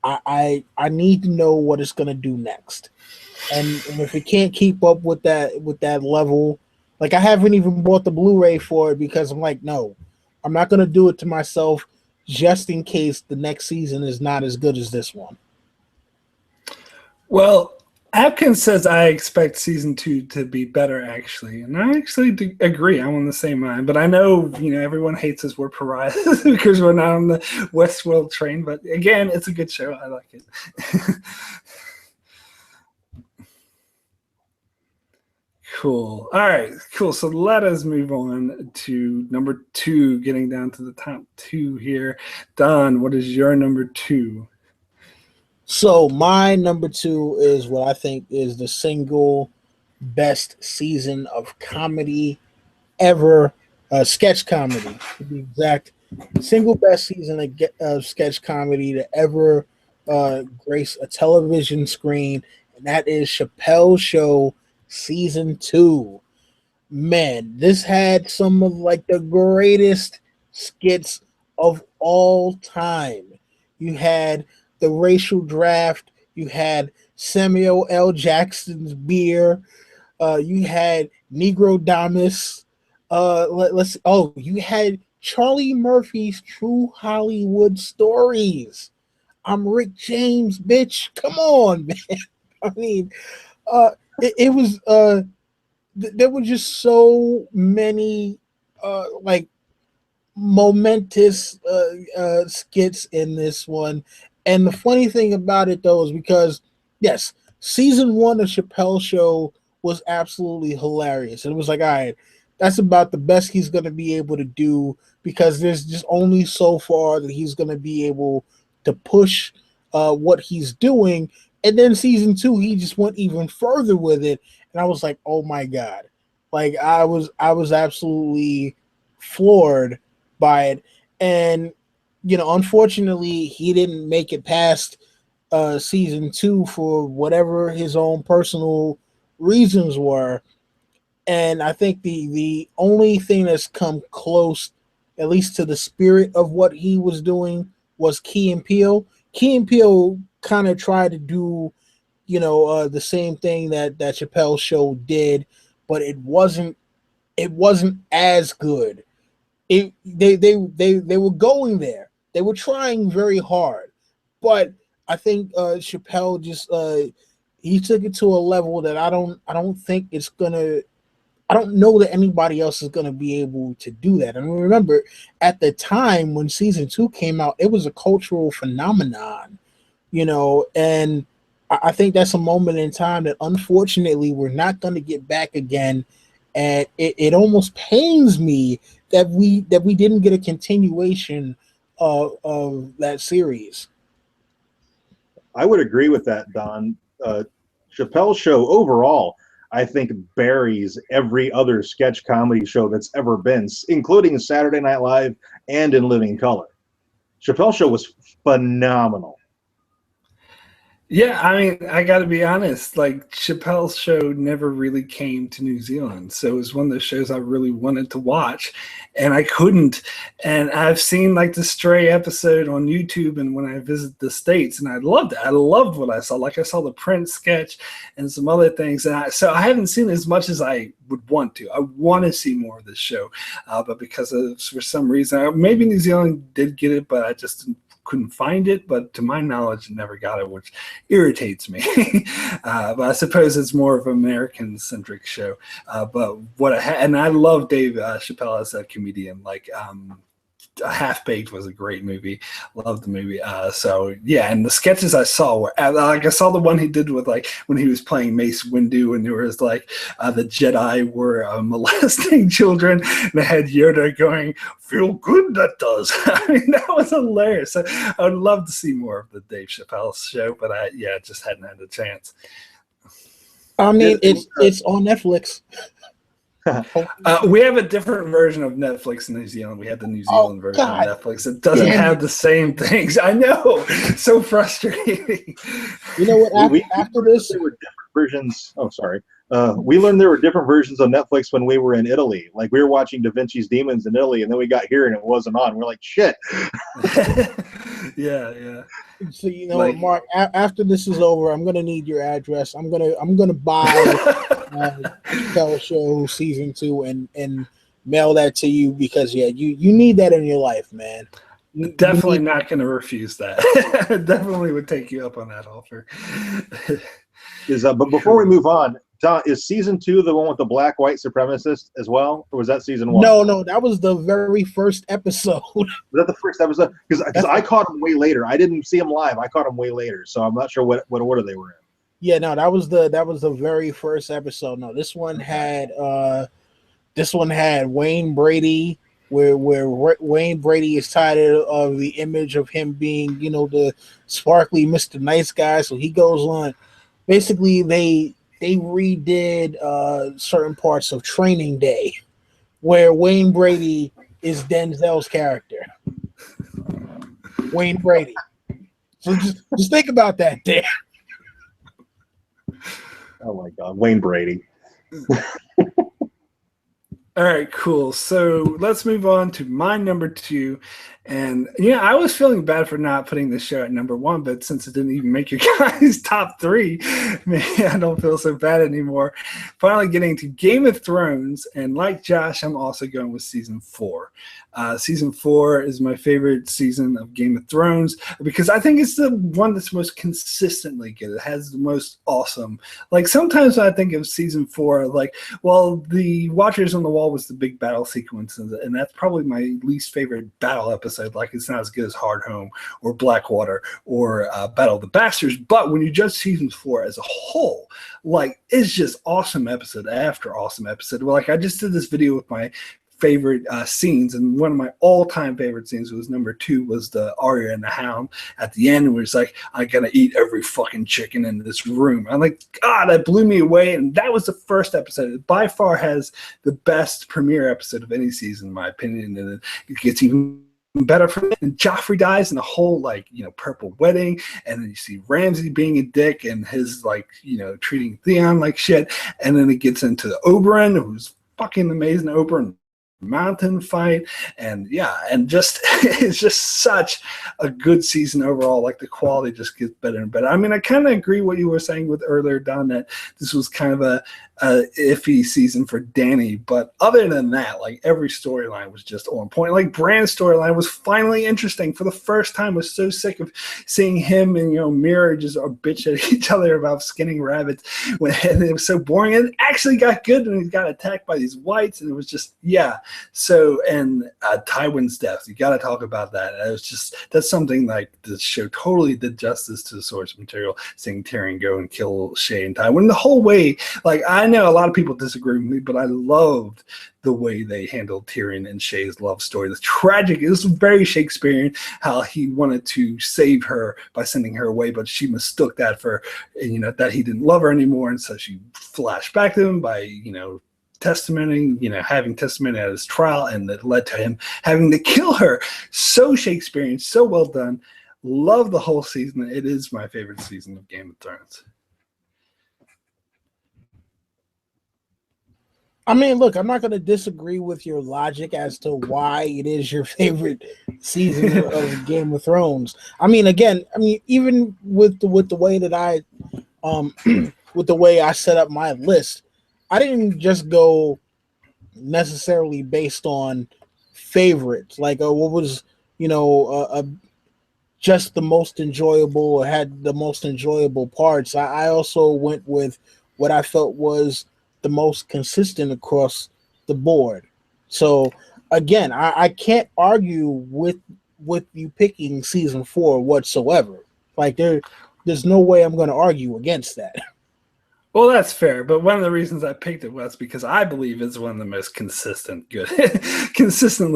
I need to know what it's gonna do next, and if it can't keep up with that level, like I haven't even bought the Blu-ray for it because I'm like, no, I'm not gonna do it to myself just in case the next season is not as good as this one. Well, Atkins says I expect season 2 to be better, actually, and I actually do agree. I'm on the same mind, but I know everyone hates us. We're pariahs because we're not on the Westworld train. But again, it's a good show. I like it. Cool. All right. Cool. So let us move on to number 2. Getting down to the top 2 here. Don, what is your number 2? So my number 2 is what I think is the single best season of comedy ever, sketch comedy to be exact. Single best season of sketch comedy to ever grace a television screen, and that is Chappelle's Show season 2. Man, this had some of like the greatest skits of all time. You had the racial draft. You had Samuel L. Jackson's beer. You had Negro Damas. You had Charlie Murphy's True Hollywood Stories. I'm Rick James, bitch. Come on, man. I mean, it was there were just so many like momentous skits in this one. And the funny thing about it though is because yes, season 1 of Chappelle's Show was absolutely hilarious. It was like, all right, that's about the best he's going to be able to do, because there's just only so far that he's going to be able to push what he's doing. And then season 2, he just went even further with it, and I was like, oh my god, like I was absolutely floored by it. And unfortunately, he didn't make it past season 2 for whatever his own personal reasons were. And I think the only thing that's come close, at least to the spirit of what he was doing, was Key and Peele. Key and Peele kind of tried to do, the same thing that Chappelle's Show did, but it wasn't as good. They were going there. They were trying very hard, but I think Chappelle just he took it to a level that I don't think it's gonna. I don't know that anybody else is gonna be able to do that. And remember, at the time when season 2 came out, it was a cultural phenomenon, and I think that's a moment in time that unfortunately we're not going to get back again. And it almost pains me that we didn't get a continuation of that series. I would agree with that, Don. Chappelle's Show overall, I think, buries every other sketch comedy show that's ever been, including Saturday Night Live and In Living Color. Chappelle's Show was phenomenal. Yeah, I mean, I got to be honest. Like, Chappelle's Show never really came to New Zealand, so it was one of those shows I really wanted to watch, and I couldn't. And I've seen like the Stray episode on YouTube, and when I visit the States, and I loved it. I loved what I saw. Like, I saw the Prince sketch and some other things, and so I haven't seen as much as I would want to. I want to see more of this show, but because for some reason, maybe New Zealand did get it, but I just couldn't find it, but to my knowledge, never got it, which irritates me. But I suppose it's more of an American-centric show. But and I love Dave Chappelle as a comedian. Like, Half Baked was a great movie. Loved the movie. So yeah, and the sketches I saw were like, I saw the one he did with like when he was playing Mace Windu, and there was like the Jedi were molesting children, and they had Yoda going, "Feel good, that does." I mean, that was hilarious. So I would love to see more of the Dave Chappelle Show, but I just hadn't had a chance. I mean, it's on Netflix. We have a different version of Netflix in New Zealand. We have the New Zealand version of Netflix. It doesn't have the same things. I know. So frustrating. You know what? After this, there were different versions. Oh, sorry. We learned there were different versions of Netflix when we were in Italy. Like, we were watching Da Vinci's Demons in Italy, and then we got here and it wasn't on. We're like, shit. Yeah. So what, Mark? After this is over, I'm gonna need your address. I'm gonna buy Chappelle Show season 2 and mail that to you, because you need that in your life, man. Definitely not going to refuse that. Definitely would take you up on that offer. But before we move on, Don, is season 2 the one with the black white supremacist as well, or was that season 1? No, that was the very first episode. Was that the first episode? Because I caught them way later. I didn't see them live. I caught them way later, so I'm not sure what order they were in. Yeah, no, that was the very first episode. No, this one had Wayne Brady, where Wayne Brady is tired of the image of him being, the sparkly Mr. Nice Guy. So he goes on. Basically, they redid certain parts of Training Day, where Wayne Brady is Denzel's character. Wayne Brady. So just think about that there. Oh my God, Wayne Brady. All right, cool. So let's move on to my number 2. And I was feeling bad for not putting this show at number 1, but since it didn't even make your guys' top 3, maybe I don't feel so bad anymore. Finally getting to Game of Thrones, and like Josh, I'm also going with season 4. Season 4 is my favorite season of Game of Thrones because I think it's the one that's most consistently good. It has the most awesome. Like, sometimes when I think of season 4, like, well, the Watchers on the Wall was the big battle sequence, and that's probably my least favorite battle episode. Like, it's not as good as Hard Home or Blackwater or Battle of the Bastards. But when you judge season 4 as a whole, like, it's just awesome episode after awesome episode. Well, like, I just did this video with my favorite scenes, and one of my all-time favorite scenes was number 2 was the Arya and the Hound at the end, where it's like, I'm gonna eat every fucking chicken in this room. I'm like, God, that blew me away. And that was the first episode. It by far has the best premiere episode of any season, in my opinion, and it gets even better for me. And Joffrey dies, and the whole purple wedding, and then you see Ramsay being a dick and his treating Theon like shit, and then it gets into Oberyn, who's fucking amazing. Oberyn mountain fight, and just it's just such a good season overall. Like the quality just gets better and better. I mean, I kind of agree what you were saying with earlier, Don, that this was kind of a iffy season for Dany, but other than that, like every storyline was just on point. Like Bran's storyline was finally interesting for the first time. I was so sick of seeing him and Mira just bitch at each other about skinning rabbits and it was so boring. And it actually got good when he got attacked by these whites, and it was just so, and Tywin's death, you got to talk about that. It was just, that's something like the show totally did justice to the source material, seeing Tyrion go and kill Shay and Tywin the whole way. Like, I know a lot of people disagree with me, but I loved the way they handled Tyrion and Shay's love story. The tragic, it was very Shakespearean, how he wanted to save her by sending her away, but she mistook that for, that he didn't love her anymore. And so she flashed back to him by, having testimony at his trial, and that led to him having to kill her. So Shakespearean, so well done. Love the whole season. It is my favorite season of Game of Thrones. I mean, look, I'm not going to disagree with your logic as to why it is your favorite season of Game of Thrones. I mean, again, even with the way that I, with the way I set up my list, I didn't just go necessarily based on favorites, like what was just the most enjoyable or had the most enjoyable parts. I also went with what I felt was the most consistent across the board. So again, I can't argue with you picking season 4 whatsoever. Like there's no way I'm going to argue against that. Well, that's fair, but one of the reasons I picked it was because I believe it's one of the most consistently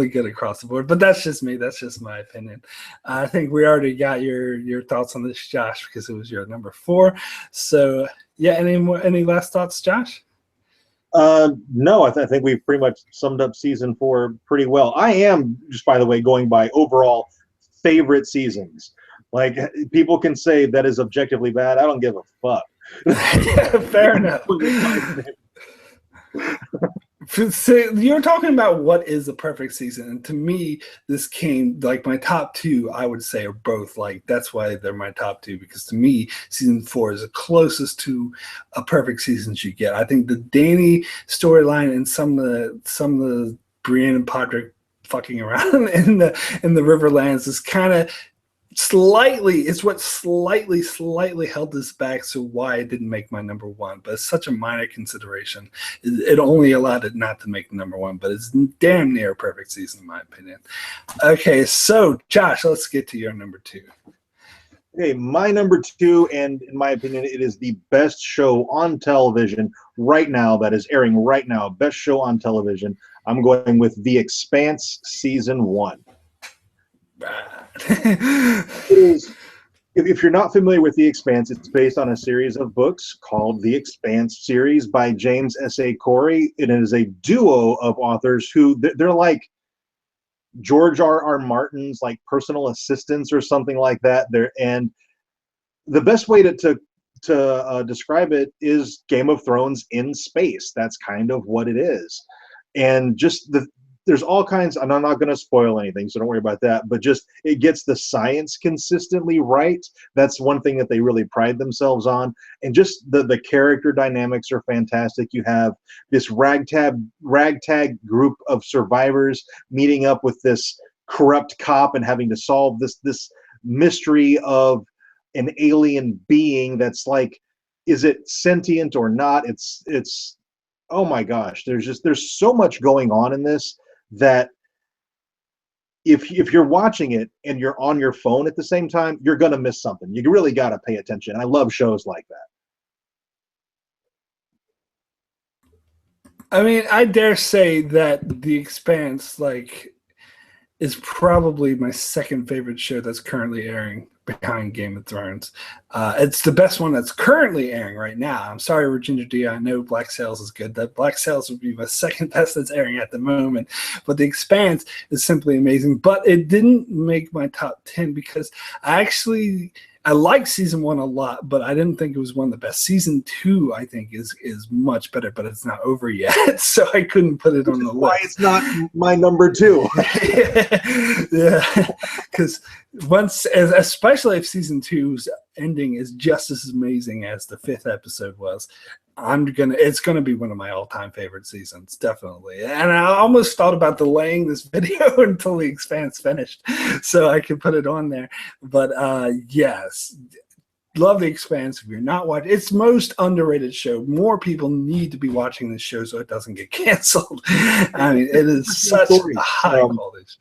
good across the board. But that's just me. That's just my opinion. I think we already got your thoughts on this, Josh, because it was your number 4. So, any last thoughts, Josh? No, I think we've pretty much summed up season 4 pretty well. I am, just by the way, going by overall favorite seasons. Like, people can say that is objectively bad. I don't give a fuck. Fair enough. So you're talking about what is the perfect season, and to me, this came like my top 2. I would say are both like that's why they're my top 2, because to me, season 4 is the closest to a perfect season you get. I think the Dany storyline and some of the Brienne and Podrick fucking around in the Riverlands is kind of it's what slightly held this back, so why it didn't make my number 1, but it's such a minor consideration. It only allowed it not to make the number 1, but it's damn near a perfect season in my opinion. Okay, so Josh, let's get to your number 2. Okay, my number 2, and in my opinion, it is the best show on television right now that is airing right now. Best show on television. I'm going with The Expanse season 1. If you're not familiar with The Expanse, it's based on a series of books called The Expanse series by James S.A. Corey. It is a duo of authors who they're like George R.R. Martin's like personal assistants or something like that. And the best way to describe it is Game of Thrones in space. That's kind of what it is. And just there's all kinds, and I'm not going to spoil anything, so don't worry about that, but just it gets the science consistently right. That's one thing that they really pride themselves on. And just the character dynamics are fantastic. You have this ragtag group of survivors meeting up with this corrupt cop and having to solve this mystery of an alien being that's like, is it sentient or not? It's oh my gosh, there's so much going on in this that if you're watching it and you're on your phone at the same time, you're going to miss something. You really got to pay attention. I love shows like that. I mean, I dare say that The Expanse, like, is probably my second favorite show that's currently airing behind Game of Thrones. It's the best one that's currently airing right now. I'm sorry, Virginia D. I know Black Sails is good. That Black Sails would be my second best that's airing at the moment. But The Expanse is simply amazing. But it didn't make my top 10 because I like season 1 a lot, but I didn't think it was one of the best. Season 2, I think, is much better, but it's not over yet, so I couldn't put it on the list. Why it's not my number 2? Yeah, because especially if season 2's ending is just as amazing as the 5th episode was, it's gonna be one of my all-time favorite seasons, definitely. And I almost thought about delaying this video until The Expanse finished so I could put it on there. But yes, love The Expanse. If you're not watching, it's the most underrated show. More people need to be watching this show so it doesn't get canceled. I mean, it is such a high quality show.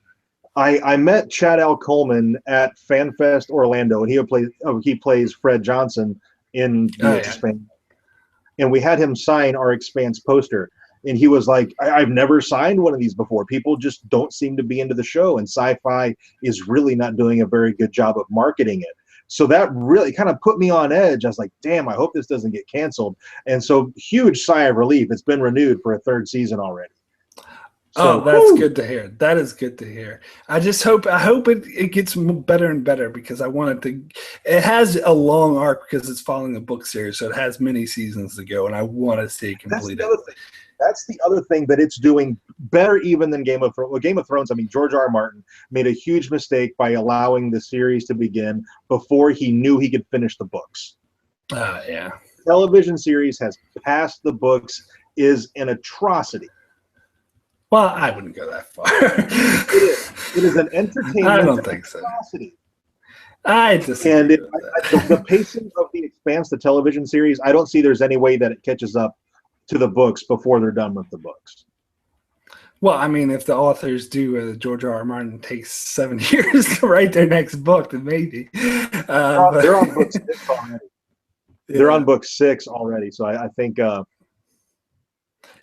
I met Chad L. Coleman at FanFest Orlando, and he plays Fred Johnson in The Expanse. And we had him sign our Expanse poster. And he was like, I've never signed one of these before. People just don't seem to be into the show. And Sci-Fi is really not doing a very good job of marketing it. So that really kind of put me on edge. I was like, damn, I hope this doesn't get canceled. And so huge sigh of relief. It's been renewed for a 3rd season already. So, that's good to hear. That is good to hear. I hope it gets better and better because I want it has a long arc because it's following a book series, so it has many seasons to go, and I want to see it completed. That's the other thing that it's doing better even than Game of Thrones. Well, Game of Thrones, I mean, George R. R. Martin made a huge mistake by allowing the series to begin before he knew he could finish the books. Yeah. Television series has passed the books is an atrocity. Well, I wouldn't go that far. It is an entertainment. I don't think atrocity. So. I disagree. And the pacing of The Expanse, the television series, I don't see there's any way that it catches up to the books before they're done with the books. Well, I mean, if the authors do, George R. R. Martin takes 7 years to write their next book, then maybe. They're on book 6 already. Yeah. They're on book 6 already, so I think.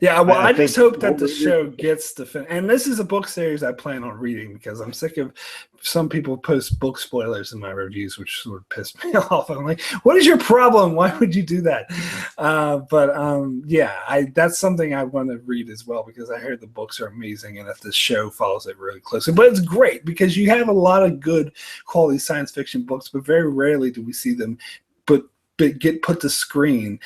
Yeah, well, I just hope that the show gets the fin. And this is a book series I plan on reading because I'm sick of some people post book spoilers in my reviews, which sort of piss me off. I'm like, what is your problem? Why would you do that? That's something I want to read as well because I heard the books are amazing and that the show follows it really closely. But it's great because you have a lot of good quality science fiction books, but very rarely do we see them get put to screen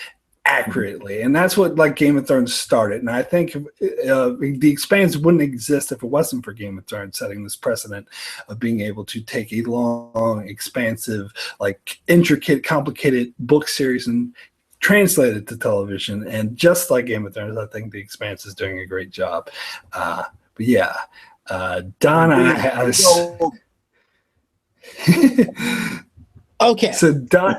accurately, and that's what like Game of Thrones started. And I think The Expanse wouldn't exist if it wasn't for Game of Thrones setting this precedent of being able to take a long, expansive, like intricate, complicated book series and translate it to television. And just like Game of Thrones, I think The Expanse is doing a great job. But yeah, Don, okay. So Don.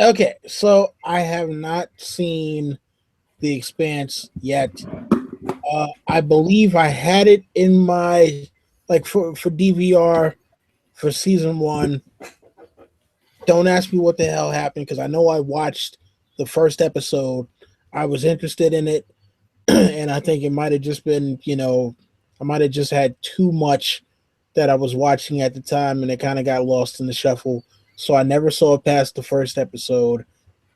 Okay, so I have not seen The Expanse yet. I believe I had it in my for DVR for season 1. Don't ask me what the hell happened because I know I watched the first episode. I was interested in it, and I think it might have just been, I might have just had too much that I was watching at the time, and it kind of got lost in the shuffle. So I never saw it past the first episode.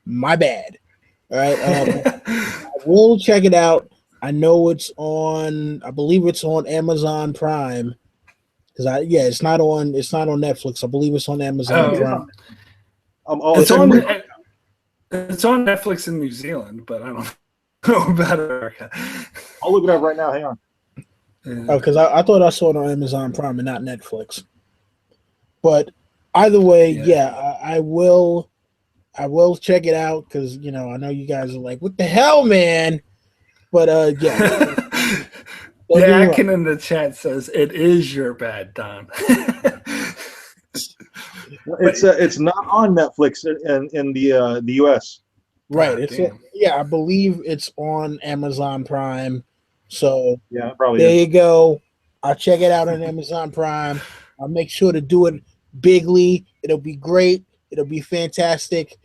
My bad. All right. I will check it out. I know it's on. I believe it's on Amazon Prime. It's not on Netflix. I believe it's on Amazon Prime. It's on Netflix in New Zealand, but I don't know about America. I'll look it up right now. Hang on. Oh, because I thought I saw it on Amazon Prime and not Netflix. But either way, I will check it out because I know you guys are like, "What the hell, man?" But yeah. Akin in the chat says it is your bad, Don. It's not on Netflix in the US. Right. I believe it's on Amazon Prime. So yeah, probably there you go. I'll check it out on Amazon Prime. I'll make sure to do it bigly. It'll be great. It'll be fantastic.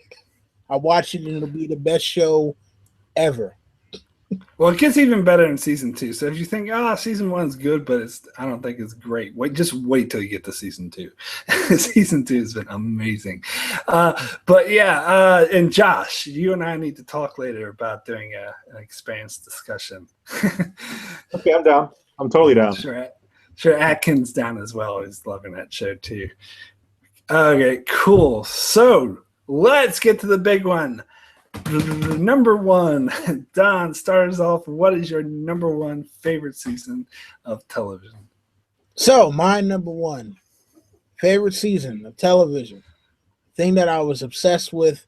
I'll watch it and it'll be the best show ever. Well, it gets even better in season 2. So if you think, season 1's good, but I don't think it's great. Just wait till you get to season 2. Season 2 has been amazing. But yeah, and Josh, you and I need to talk later about doing an Expanse discussion. Okay, I'm down. I'm totally down. Sure, Atkins down as well. He's loving that show too. Okay, cool. So let's get to the big one. Number 1, Don, start us off. What is your number 1 favorite season of television? So, my number 1 favorite season of television, thing that I was obsessed with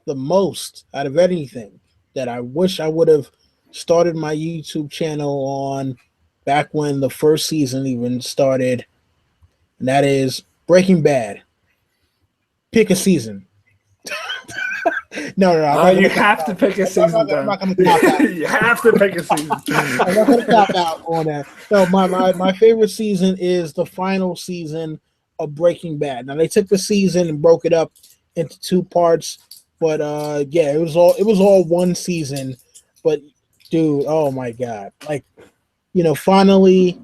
the most out of anything, that I wish I would have started my YouTube channel on back when the first season even started, and that is Breaking Bad. Pick a season. No. You have to pick a season. I'm not going to cop out. You have to pick a season. I'm not going to cop out on that. No, my favorite season is the final season of Breaking Bad. Now they took the season and broke it up into 2 parts, but yeah, it was all one season. But dude, oh my god, like, finally,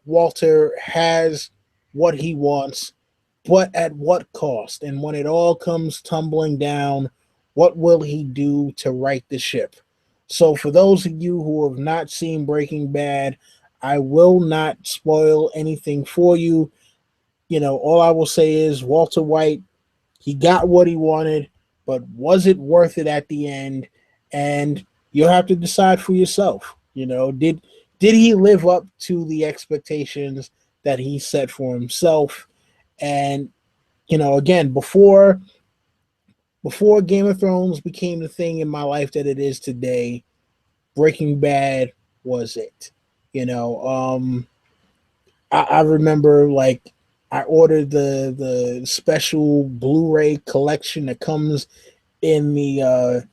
Walter has what he wants. But at what cost? And when it all comes tumbling down, what will he do to right the ship? So for those of you who have not seen Breaking Bad, I will not spoil anything for you. All I will say is Walter White, he got what he wanted, but was it worth it at the end? And you'll have to decide for yourself. Did he live up to the expectations that he set for himself? And again, before Game of Thrones became the thing in my life that it is today, Breaking Bad was it. I remember, like, I ordered the special Blu-ray collection that comes in the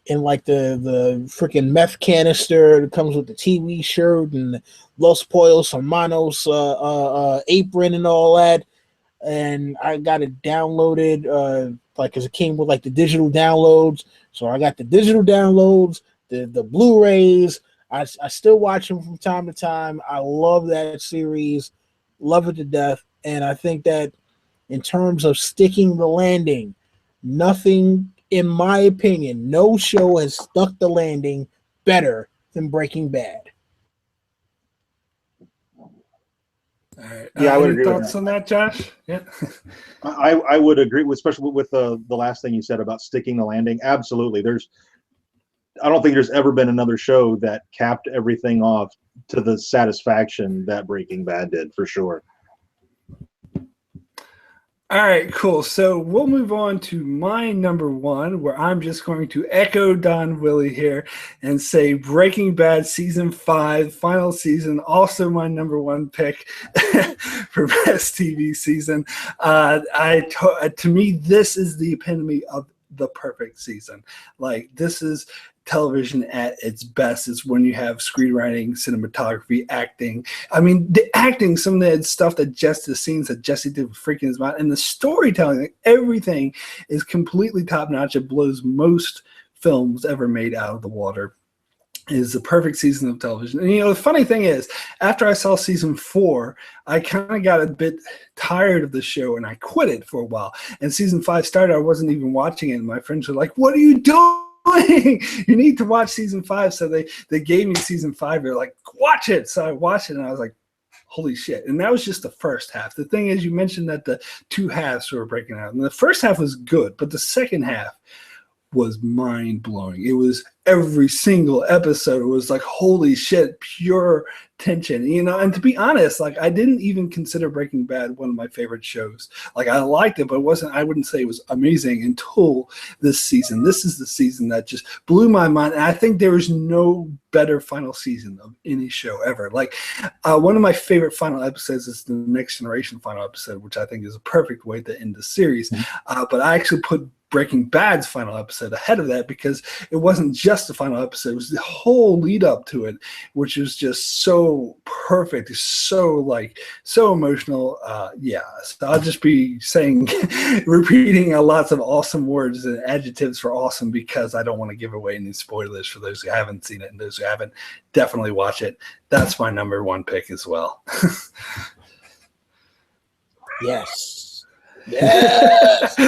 freaking meth canister. It comes with the TV shirt and the Los Pollos Hermanos apron and all that. And I got it downloaded, because it came with like the digital downloads. So I got the digital downloads, the Blu-rays. I still watch them from time to time. I love that series, love it to death. And I think that in terms of sticking the landing, nothing, in my opinion, no show has stuck the landing better than Breaking Bad. All right. Yeah, I would any agree with thoughts that. on that, Josh? Yeah. I would agree, especially with the last thing you said about sticking the landing. Absolutely. I don't think there's ever been another show that capped everything off to the satisfaction that Breaking Bad did, for sure. All right, cool. So we'll move on to my number 1, where I'm just going to echo Don Willie here and say Breaking Bad season 5, final season, also my number 1 pick for best TV season. To me, this is the epitome of the perfect season. Like, this is television at its best. Is when you have screenwriting, cinematography, acting. I mean, the acting, some of the stuff the scenes that Jesse did with freaking his mind, and the storytelling, like, everything is completely top notch. It blows most films ever made out of the water. It is the perfect season of television. And the funny thing is, after I saw season 4, I kind of got a bit tired of the show and I quit it for a while. And season 5 started, I wasn't even watching it. And my friends were like, "What are you doing? You need to watch season 5." So they gave me season 5. They're like, "Watch it." So I watched it and I was like, holy shit. And that was just the first half. The thing is, you mentioned that the 2 halves were breaking out. And the first half was good, but the second half was mind-blowing. It was every single episode. It was like, holy shit, pure tension, and to be honest, like, I didn't even consider Breaking Bad one of my favorite shows. Like, I liked it, but I wouldn't say it was amazing until this season. This is the season that just blew my mind. And I think there is no better final season of any show ever. Like, one of my favorite final episodes is the Next Generation final episode, which I think is a perfect way to end the series. But I actually put Breaking Bad's final episode ahead of that, because it wasn't just the final episode, it was the whole lead up to it, which was just so perfect. It's so emotional. So I'll just be saying, repeating lots of awesome words and adjectives for awesome, because I don't want to give away any spoilers for those who haven't seen it, and those who haven't, definitely watch it. That's my number one pick as well. Yes. Yes.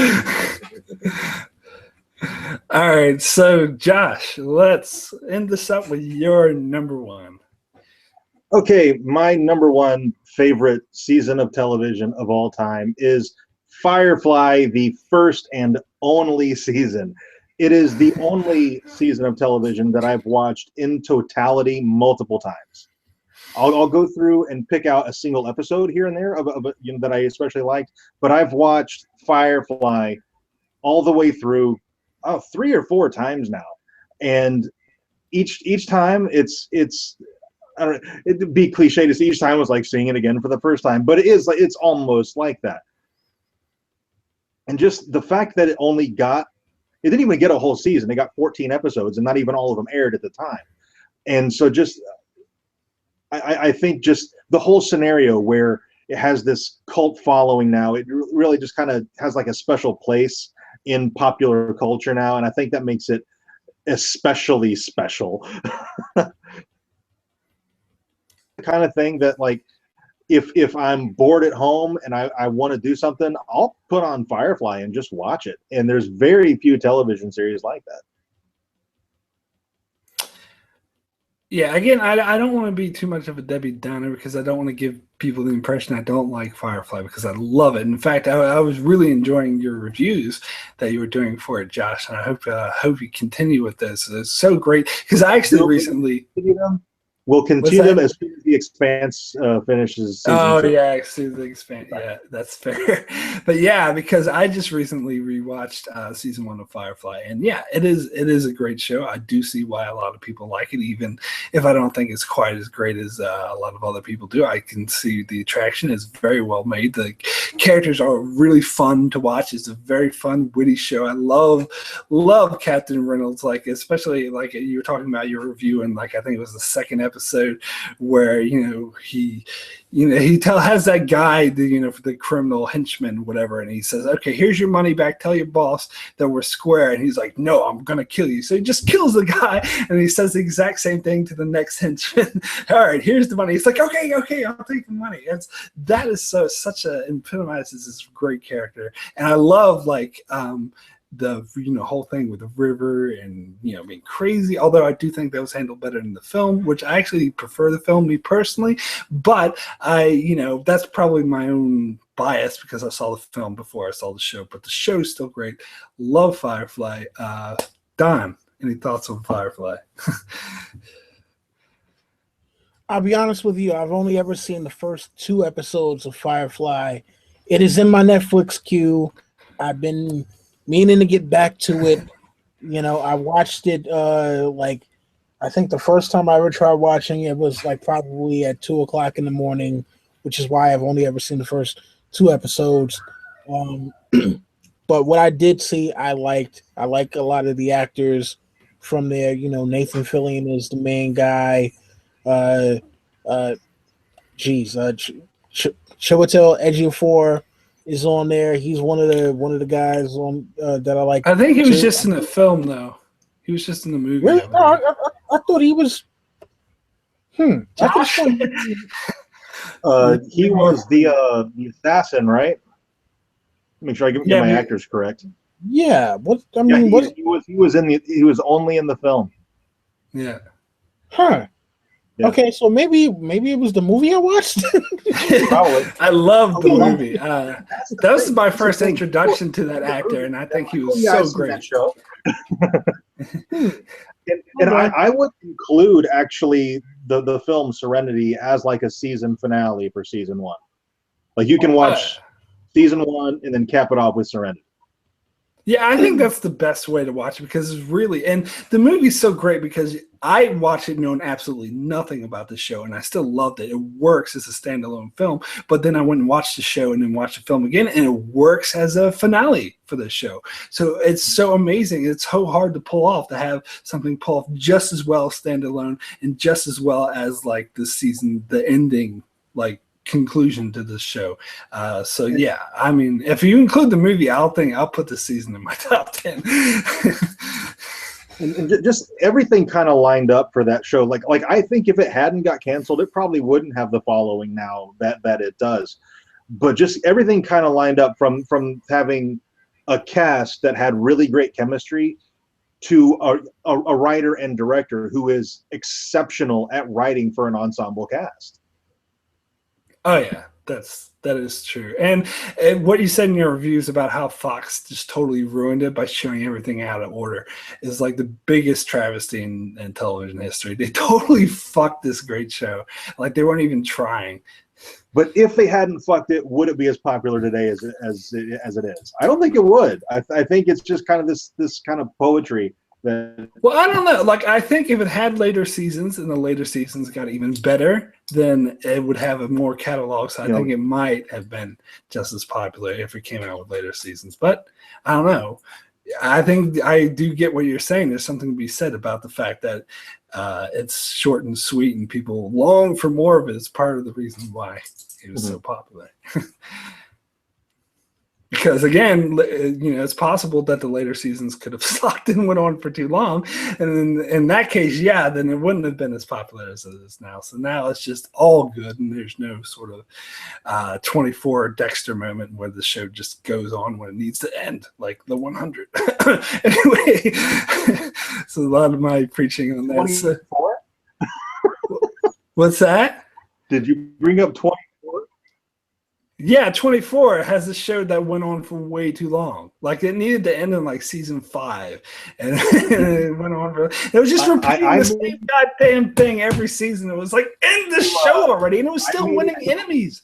All right, so Josh, let's end this up with your number one. Okay, my number one favorite season of television of all time is Firefly, the first and only season. It is the only season of television that I've watched in totality multiple times. I'll go through and pick out a single episode here and there of that I especially liked, but I've watched Firefly all the way through 3 or 4 times now, and each time it's I don't know, it'd be cliche to say each time was like seeing it again for the first time, but it's almost like that. And just the fact that it didn't even get a whole season. It got 14 episodes, and not even all of them aired at the time. And so just I think just the whole scenario where it has this cult following now, it really just kind of has like a special place in popular culture now, and I think that makes it especially special. The kind of thing that, like, if I'm bored at home and I want to do something, I'll put on Firefly and just watch it. And there's very few television series like that. Yeah, again, I don't want to be too much of a Debbie Downer, because I don't want to give people the impression I don't like Firefly, because I love it. In fact, I was really enjoying your reviews that you were doing for it, Josh, and I hope you continue with this. It's so great, because I actually recently... We'll continue them as soon as the Expanse finishes season 2. Yeah, as soon as the Expanse. Yeah, that's fair. But yeah, because I just recently rewatched season 1 of Firefly, and yeah, it is a great show. I do see why a lot of people like it, even if I don't think it's quite as great as a lot of other people do. I can see the attraction is very well made. The characters are really fun to watch. It's a very fun, witty show. I love Captain Reynolds, like, especially like you were talking about your review, and like I think it was the second episode where he has that guy, for the criminal henchman, whatever, and he says, "Okay, here's your money back. Tell your boss that we're square." And he's like, "No, I'm gonna kill you." So he just kills the guy, and he says the exact same thing to the next henchman. "All right, here's the money." He's like, "Okay, I'll take the money." That is such a epitomizes this great character, and I love the whole thing with the river and being crazy, although I do think that was handled better in the film, which I actually prefer the film, me personally, but that's probably my own bias because I saw the film before I saw the show, but the show's still great. Love Firefly. Don, any thoughts on Firefly? I'll be honest with you, I've only ever seen the first 2 episodes of Firefly. It is in my Netflix queue. I've been meaning to get back to it. I watched it I think the first time I ever tried watching it was probably at 2:00 in the morning, which is why I've only ever seen the first 2 episodes. But what I did see, I liked. I like a lot of the actors from there. Nathan Fillion is the main guy. Chiwetel Ejiofor is on there. He's one of the guys on that I like. I think he was just in the film, though. He was just in the movie. Really? I thought he was. He was the assassin, right? Make sure I get my actors correct. Yeah. He was only in the film. Yeah. Huh. Yeah. Okay, so maybe it was the movie I watched. Probably. I loved the movie. That was my first introduction to that actor, and I think he was so great. Show. and I would include actually the film Serenity as like a season finale for season 1. Like you can watch season 1 and then cap it off with Serenity. Yeah, I think that's the best way to watch it because it's really, and the movie's so great because I watched it knowing absolutely nothing about the show and I still loved it. It works as a standalone film, but then I went and watched the show and then watched the film again and it works as a finale for the show. So it's so amazing. It's so hard to pull off, to have something pull off just as well standalone and just as well as like the season, the ending, like conclusion to this show. So yeah, I mean, if you include the movie, I'll put the season in my top 10. and just everything kind of lined up for that show. Like I think if it hadn't got canceled, it probably wouldn't have the following now that it does. But just everything kind of lined up from having a cast that had really great chemistry to a writer and director who is exceptional at writing for an ensemble cast. Oh yeah, that is true. And what you said in your reviews about how Fox just totally ruined it by showing everything out of order is like the biggest travesty in television history. They totally fucked this great show. Like they weren't even trying. But if they hadn't fucked it, would it be as popular today as it is? I don't think it would. I think it's just kind of this kind of poetry. Well, I don't know. Like, I think if it had later seasons and the later seasons got even better, then it would have a more catalog. So I think it might have been just as popular if it came out with later seasons. But I don't know. I think I do get what you're saying. There's something to be said about the fact that it's short and sweet and people long for more of it. It's part of the reason why it was so popular. Because again, it's possible that the later seasons could have sucked and went on for too long, and in that case, then it wouldn't have been as popular as it is now. So now it's just all good, and there's no sort of 24 Dexter moment where the show just goes on when it needs to end, like the 100. Anyway, so a lot of my preaching on that. 24? What's that? Did you bring up 24? Yeah, 24 has a show that went on for way too long. Like it needed to end in like season 5, and it went on for. It was just repeating the same goddamn thing every season. It was like end the show already, and it was still winning enemies.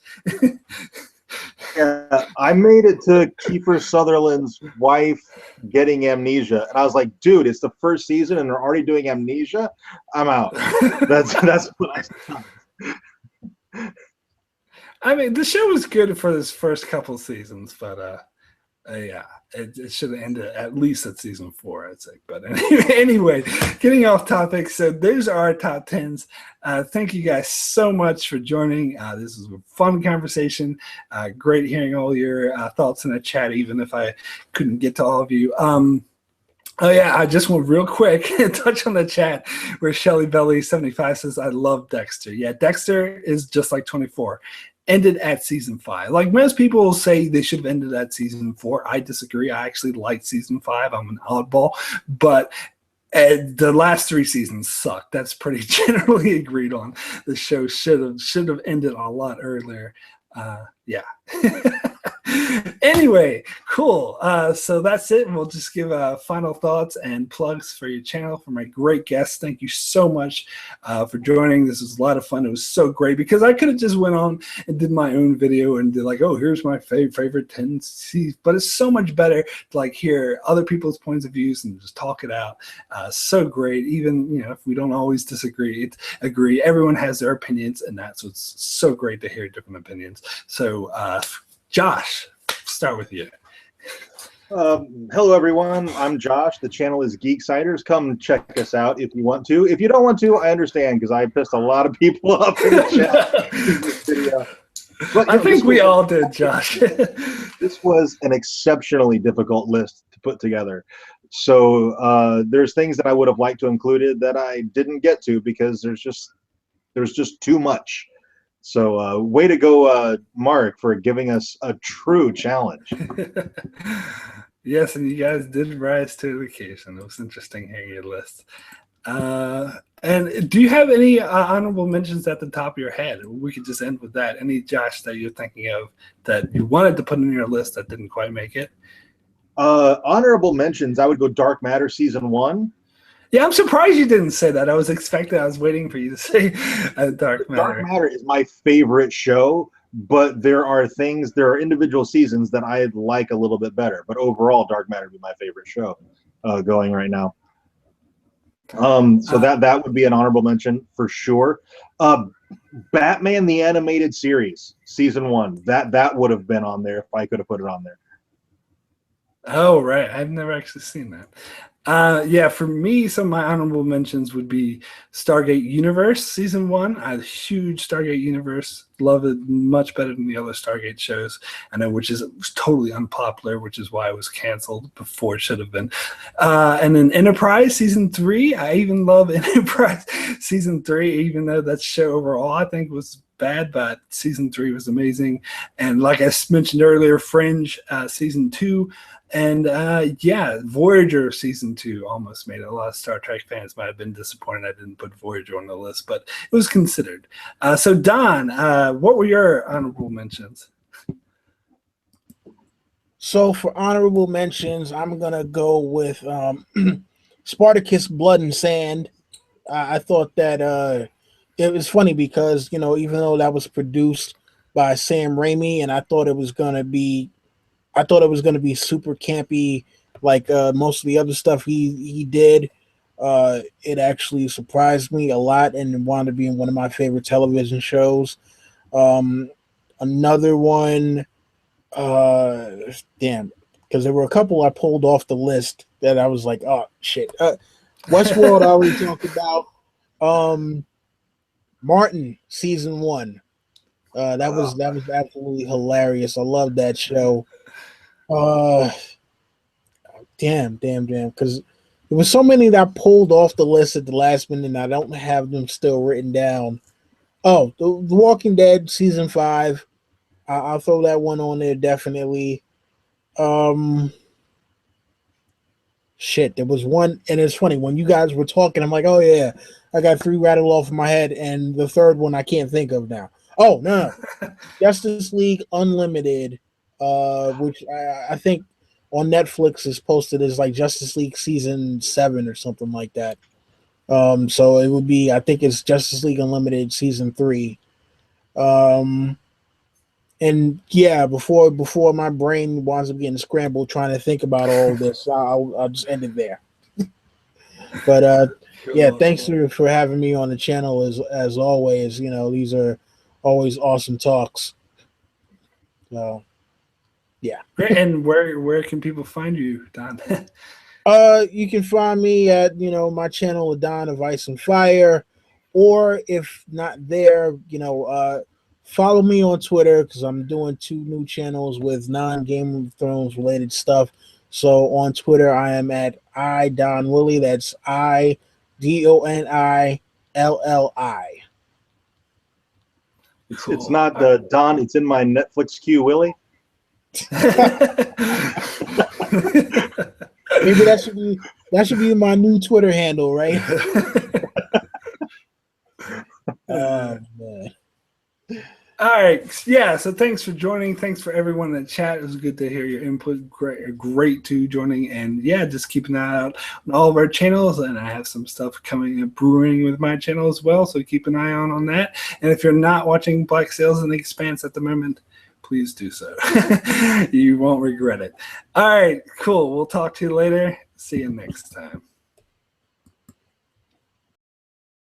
Yeah, I made it to Kiefer Sutherland's wife getting amnesia, and I was like, dude, it's the first season, and they're already doing amnesia. I'm out. That's what I thought. I mean, the show was good for this first couple seasons, but it should have ended at least at season 4, I'd say. But anyway, getting off topic. So those are our top 10s. Thank you guys so much for joining. This was a fun conversation. Great hearing all your thoughts in the chat, even if I couldn't get to all of you. Oh yeah, I just want real quick touch on the chat where Shelly Belly 75 says, I love Dexter. Yeah, Dexter is just like 24. Ended at season 5. Like most people will say they should have ended at season 4. I disagree. I actually liked season 5. I'm an oddball, but the last 3 seasons sucked. That's pretty generally agreed on. The show should have ended a lot earlier. Yeah. Anyway, cool. So that's it. And we'll just give final thoughts and plugs for your channel for my great guests. Thank you so much for joining. This was a lot of fun. It was so great because I could have just went on and did my own video and did like, oh, here's my favorite 10 C's. But it's so much better to like hear other people's points of views and just talk it out. So great. Even if we don't always agree, everyone has their opinions, and that's what's so great to hear different opinions. So Josh, start with you. Hello, everyone. I'm Josh. The channel is Geeksiders. Come check us out if you want to. If you don't want to, I understand because I pissed a lot of people off in the chat in this video. But, I think we all did, Josh. This was an exceptionally difficult list to put together. So there's things that I would have liked to included that I didn't get to because there's just too much. So way to go, Mark, for giving us a true challenge. Yes, and you guys did rise to the occasion. It was interesting hearing your list. And do you have any honorable mentions at the top of your head? We could just end with that. Any Josh that you're thinking of that you wanted to put in your list that didn't quite make it? Honorable mentions, I would go Dark Matter Season 1. Yeah, I'm surprised you didn't say that. I was waiting for you to say Dark Matter. Dark Matter is my favorite show but there are individual seasons that I like a little bit better. But overall, Dark Matter would be my favorite show going right now. So that would be an honorable mention for sure. Batman the Animated Series, season 1, that would have been on there if I could have put it on there. Oh, right. I've never actually seen that. Yeah, for me, some of my honorable mentions would be Stargate Universe season 1. I'm a huge Stargate Universe. Love it much better than the other Stargate shows. I know, which is totally unpopular, which is why it was canceled before it should have been. And then Enterprise season 3. I even love Enterprise season 3, even though that show overall I think was bad, but season 3 was amazing. And like I mentioned earlier, Fringe season 2. And yeah, Voyager season 2 almost made it. A lot of Star Trek fans might have been disappointed I didn't put Voyager on the list, but it was considered. So Don, what were your honorable mentions? So for honorable mentions, I'm gonna go with Spartacus Blood and Sand. I thought that it was funny because, you know, even though that was produced by Sam Raimi, and I thought it was gonna be super campy, like most of the other stuff he did. It actually surprised me a lot and wound up being one of my favorite television shows. Another one, because there were a couple I pulled off the list that I was like, oh shit. Westworld I already talked about. Martin season 1. That was absolutely hilarious. I love that show. Damn, because there was so many that I pulled off the list at the last minute and I don't have them still written down. Oh, The Walking Dead season 5. I'll throw that one on there definitely. Shit, there was one, and it's funny when you guys were talking, I'm like, oh yeah, I got 3 rattled off in my head, and the third one I can't think of now. Oh no, Justice League Unlimited, which I think on Netflix is posted as like Justice League season 7 or something like that. So it would be, I think it's Justice League Unlimited season 3. And yeah, before my brain winds up getting scrambled trying to think about all of this, I'll just end it there. But yeah, thanks for having me on the channel as always. You know, these are always awesome talks. So yeah. Great. And where can people find you, Don? You can find me at, you know, my channel, Don of Ice and Fire, or if not there, you know, follow me on Twitter because I'm doing 2 new channels with non-Game of Thrones related stuff. So on Twitter, I am at iDonWillie. That's IDONILLI. Cool. It's not Don. It's in my Netflix queue, Willie. Maybe that should be my new Twitter handle, right? Man. All right. Yeah. So thanks for joining. Thanks for everyone in the chat. It was good to hear your input. Great to joining. And yeah, just keep an eye out on all of our channels. And I have some stuff coming and brewing with my channel as well. So keep an eye on that. And if you're not watching Black Sails and Expanse at the moment, please do so. You won't regret it. All right. Cool. We'll talk to you later. See you next time.